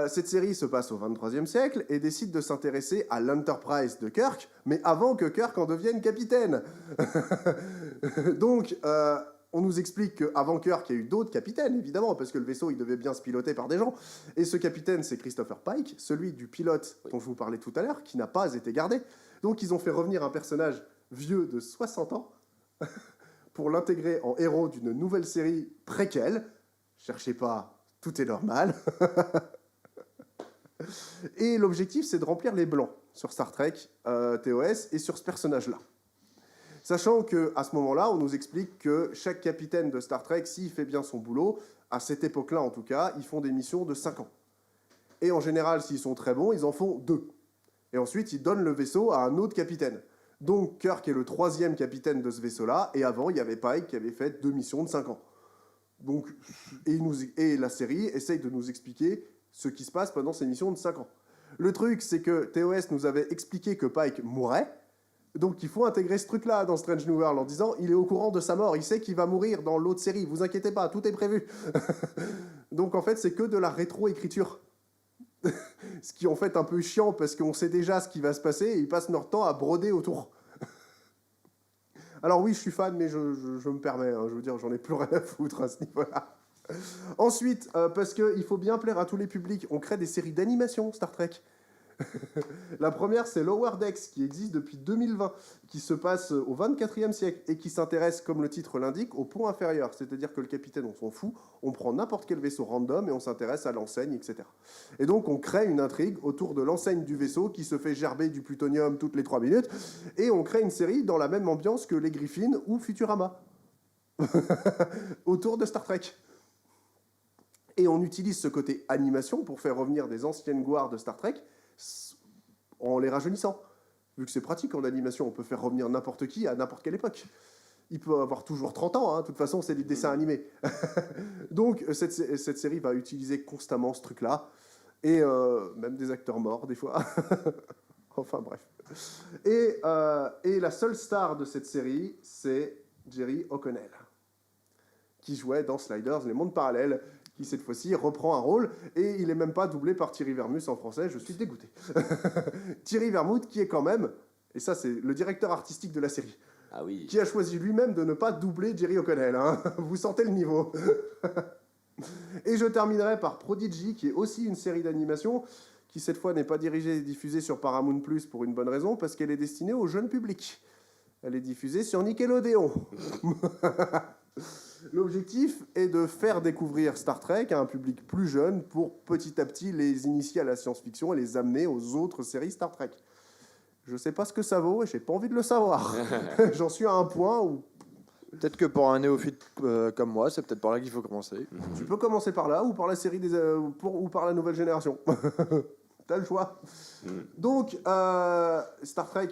Cette série se passe au 23e siècle et décide de s'intéresser à l'Enterprise de Kirk, mais avant que Kirk en devienne capitaine. Donc, on nous explique qu'avant Kirk, il y a eu d'autres capitaines, évidemment, parce que le vaisseau, il devait bien se piloter par des gens. Et ce capitaine, c'est Christopher Pike, celui du pilote dont je vous parlais tout à l'heure, qui n'a pas été gardé. Donc, ils ont fait revenir un personnage vieux de 60 ans pour l'intégrer en héros d'une nouvelle série préquelle. Cherchez pas, tout est normal. Et l'objectif, c'est de remplir les blancs sur Star Trek, TOS, et sur ce personnage-là. Sachant qu'à ce moment-là, on nous explique que chaque capitaine de Star Trek, s'il fait bien son boulot, à cette époque-là en tout cas, ils font des missions de 5 ans. Et en général, s'ils sont très bons, ils en font 2. Et ensuite, ils donnent le vaisseau à un autre capitaine. Donc Kirk est le 3e capitaine de ce vaisseau-là, et avant, il y avait Pike qui avait fait 2 missions de 5 ans. Donc, et la série essaye de nous expliquer ce qui se passe pendant ces missions de 5 ans. Le truc, c'est que TOS nous avait expliqué que Pike mourrait, donc il faut intégrer ce truc-là dans Strange New World en disant il est au courant de sa mort, il sait qu'il va mourir dans l'autre série, vous inquiétez pas, tout est prévu. Donc en fait, c'est que de la rétro-écriture. Ce qui est en fait un peu chiant parce qu'on sait déjà ce qui va se passer et ils passent leur temps à broder autour. Alors oui, je suis fan, mais je me permets, hein, je veux dire, j'en ai plus rien à foutre à ce niveau-là. Ensuite, parce qu'il faut bien plaire à tous les publics, on crée des séries d'animation Star Trek. La première, c'est Lower Decks, qui existe depuis 2020, qui se passe au 24e siècle et qui s'intéresse, comme le titre l'indique, au pont inférieur. C'est-à-dire que le capitaine, on s'en fout, on prend n'importe quel vaisseau random et on s'intéresse à l'enseigne, etc. Et donc, on crée une intrigue autour de l'enseigne du vaisseau qui se fait gerber du plutonium toutes les 3 minutes et on crée une série dans la même ambiance que les Griffins ou Futurama autour de Star Trek. Et on utilise ce côté animation pour faire revenir des anciennes gloires de Star Trek en les rajeunissant. Vu que c'est pratique en animation, on peut faire revenir n'importe qui à n'importe quelle époque. Il peut avoir toujours 30 ans, hein. De toute façon, c'est des dessins animés. Donc, cette série va utiliser constamment ce truc-là, et même des acteurs morts, des fois. Enfin, bref. Et la seule star de cette série, c'est Jerry O'Connell, qui jouait dans Sliders, les mondes parallèles, qui cette fois-ci reprend un rôle, et il n'est même pas doublé par Thierry Vermus en français, je suis dégoûté. Thierry Vermouth, qui est quand même, et ça c'est le directeur artistique de la série, Ah oui. qui a choisi lui-même de ne pas doubler Jerry O'Connell, hein. Vous sentez le niveau. Et je terminerai par Prodigy, qui est aussi une série d'animation, qui cette fois n'est pas dirigée et diffusée sur Paramount+, pour une bonne raison, parce qu'elle est destinée au jeune public. Elle est diffusée sur Nickelodeon. L'objectif est de faire découvrir Star Trek à un public plus jeune pour petit à petit les initier à la science-fiction et les amener aux autres séries Star Trek. Je sais pas ce que ça vaut et j'ai pas envie de le savoir. J'en suis à un point où Peut-être que pour un néophyte comme moi, c'est peut-être par là qu'il faut commencer. tu peux commencer par là ou par la série ou par la nouvelle génération. T'as le choix. Donc Star Trek,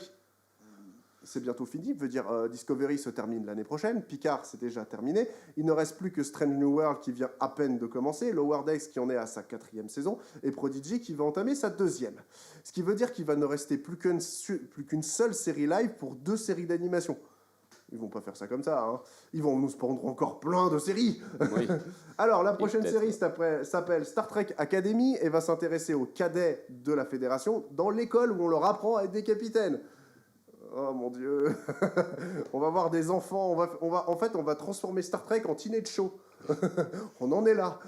c'est bientôt fini, veut dire Discovery se termine l'année prochaine, Picard c'est déjà terminé, il ne reste plus que Strange New World qui vient à peine de commencer, Lower Decks qui en est à sa 4e saison, et Prodigy qui va entamer sa 2e. Ce qui veut dire qu'il va ne rester plus qu'une seule série live pour 2 séries d'animation. Ils vont pas faire ça comme ça, hein. Ils vont nous pondre encore plein de séries. Oui. Alors, la prochaine série s'appelle Star Trek Academy et va s'intéresser aux cadets de la Fédération dans l'école où on leur apprend à être des capitaines. Oh mon Dieu. On va voir des enfants. En fait, on va transformer Star Trek en teenage show. On en est là.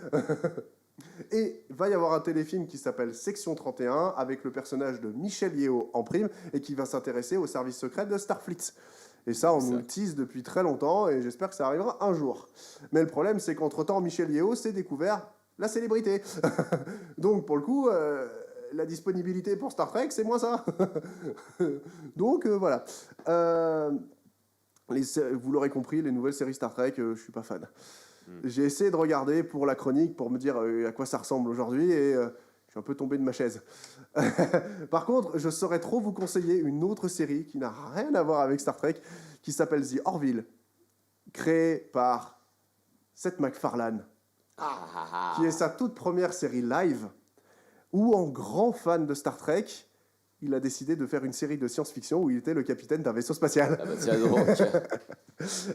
Et va y avoir un téléfilm qui s'appelle Section 31 avec le personnage de Michel Yeo en prime et qui va s'intéresser au service secret de Starfleet. Et ça, on nous le tease depuis très longtemps et j'espère que ça arrivera un jour. Mais le problème, c'est qu'entre-temps, Michel Yeo s'est découvert la célébrité. Donc, pour le coup, la disponibilité pour Star Trek, c'est moins ça. Donc, voilà. Vous l'aurez compris, les nouvelles séries Star Trek, je suis pas fan. J'ai essayé de regarder pour la chronique, pour me dire à quoi ça ressemble aujourd'hui, et je suis un peu tombé de ma chaise. Par contre, je saurais trop vous conseiller une autre série qui n'a rien à voir avec Star Trek, qui s'appelle The Orville, créée par Seth MacFarlane, qui est sa toute première série live, où, en grand fan de Star Trek, il a décidé de faire une série de science-fiction où il était le capitaine d'un vaisseau spatial. Ah bah tiens donc.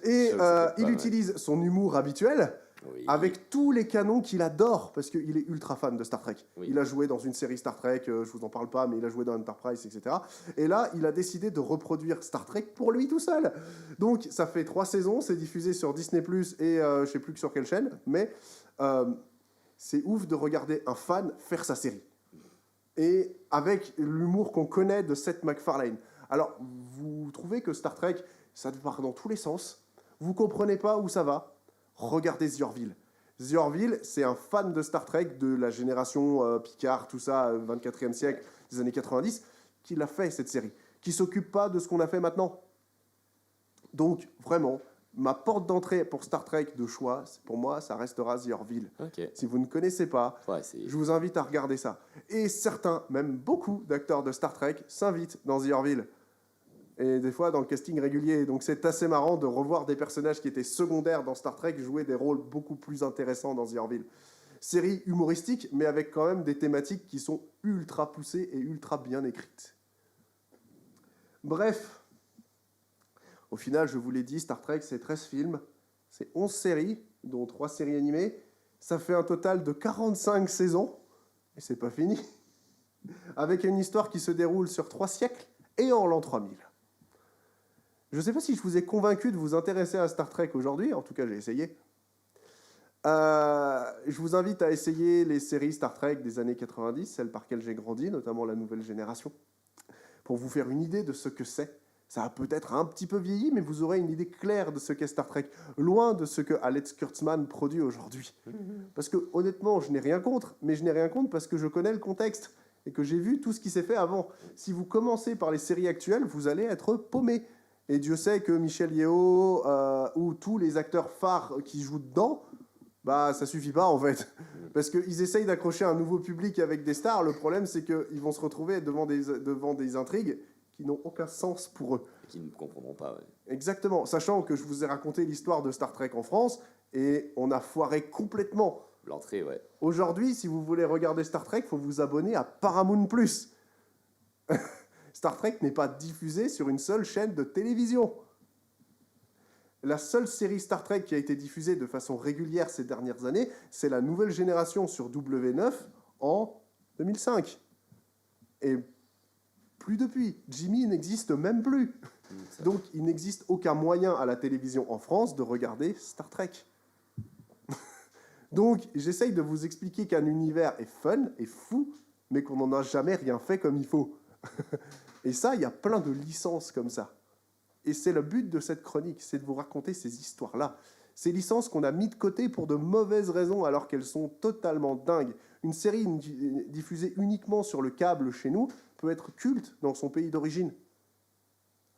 Et il mal. utilise son humour habituel Oui. avec tous les canons qu'il adore, parce qu'il est ultra fan de Star Trek. Oui. Il a joué dans une série Star Trek, je vous en parle pas, mais il a joué dans Enterprise, etc. Et là, il a décidé de reproduire Star Trek pour lui tout seul. Donc, ça fait 3 saisons, c'est diffusé sur Disney+, et je sais plus que sur quelle chaîne, mais c'est ouf de regarder un fan faire sa série. Et avec l'humour qu'on connaît de Seth MacFarlane. Alors, vous trouvez que Star Trek, ça part dans tous les sens. Vous comprenez pas où ça va. Regardez The Orville. The Orville, c'est un fan de Star Trek de la génération Picard, tout ça, 24e siècle, des années 90, qui l'a fait, cette série. Qui s'occupe pas de ce qu'on a fait maintenant. Donc, vraiment, ma porte d'entrée pour Star Trek de choix, pour moi, ça restera The Orville. Ok. Si vous ne connaissez pas, Ouais, c'est... je vous invite à regarder ça. Et certains, même beaucoup d'acteurs de Star Trek s'invitent dans The Orville. Et des fois dans le casting régulier. Donc c'est assez marrant de revoir des personnages qui étaient secondaires dans Star Trek jouer des rôles beaucoup plus intéressants dans The Orville. Série humoristique, mais avec quand même des thématiques qui sont ultra poussées et ultra bien écrites. Bref, au final, je vous l'ai dit, Star Trek, c'est 13 films, c'est 11 séries, dont 3 séries animées. Ça fait un total de 45 saisons, et c'est pas fini, avec une histoire qui se déroule sur 3 siècles et en l'an 3000. Je ne sais pas si je vous ai convaincu de vous intéresser à Star Trek aujourd'hui, en tout cas j'ai essayé. Je vous invite à essayer les séries Star Trek des années 90, celles par lesquelles j'ai grandi, notamment la nouvelle génération, pour vous faire une idée de ce que c'est. Ça a peut-être un petit peu vieilli, mais vous aurez une idée claire de ce qu'est Star Trek, loin de ce que Alex Kurtzman produit aujourd'hui. Parce que, honnêtement, je n'ai rien contre, mais je n'ai rien contre parce que je connais le contexte et que j'ai vu tout ce qui s'est fait avant. Si vous commencez par les séries actuelles, vous allez être paumé. Et Dieu sait que Michel Yeo ou tous les acteurs phares qui jouent dedans, bah ça suffit pas en fait. Parce qu'ils essayent d'accrocher un nouveau public avec des stars. Le problème, c'est qu'ils vont se retrouver devant des intrigues qui n'ont aucun sens pour eux. Qui ne comprendront pas, ouais. Exactement, sachant que je vous ai raconté l'histoire de Star Trek en France, et on a foiré complètement. L'entrée, ouais. Aujourd'hui, si vous voulez regarder Star Trek, il faut vous abonner à Paramount+. Star Trek n'est pas diffusé sur une seule chaîne de télévision. La seule série Star Trek qui a été diffusée de façon régulière ces dernières années, c'est la nouvelle génération sur W9 en 2005. Et plus depuis. Jimmy n'existe même plus. Donc, il n'existe aucun moyen à la télévision en France de regarder Star Trek. Donc, j'essaye de vous expliquer qu'un univers est fun, est fou, mais qu'on n'en a jamais rien fait comme il faut. Et ça, il y a plein de licences comme ça. Et c'est le but de cette chronique, c'est de vous raconter ces histoires-là. Ces licences qu'on a mis de côté pour de mauvaises raisons alors qu'elles sont totalement dingues. Une série diffusée uniquement sur le câble chez nous peut être culte dans son pays d'origine.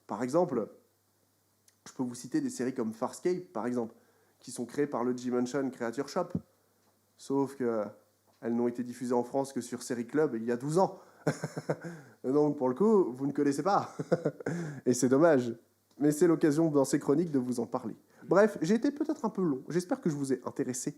Par exemple, je peux vous citer des séries comme Farscape, par exemple, qui sont créées par le Dimension Creature Shop. Sauf qu'elles n'ont été diffusées en France que sur Série Club il y a 12 ans. Donc, pour le coup, vous ne connaissez pas. Et c'est dommage. Mais c'est l'occasion dans ces chroniques de vous en parler. Bref, j'ai été peut-être un peu long. J'espère que je vous ai intéressé.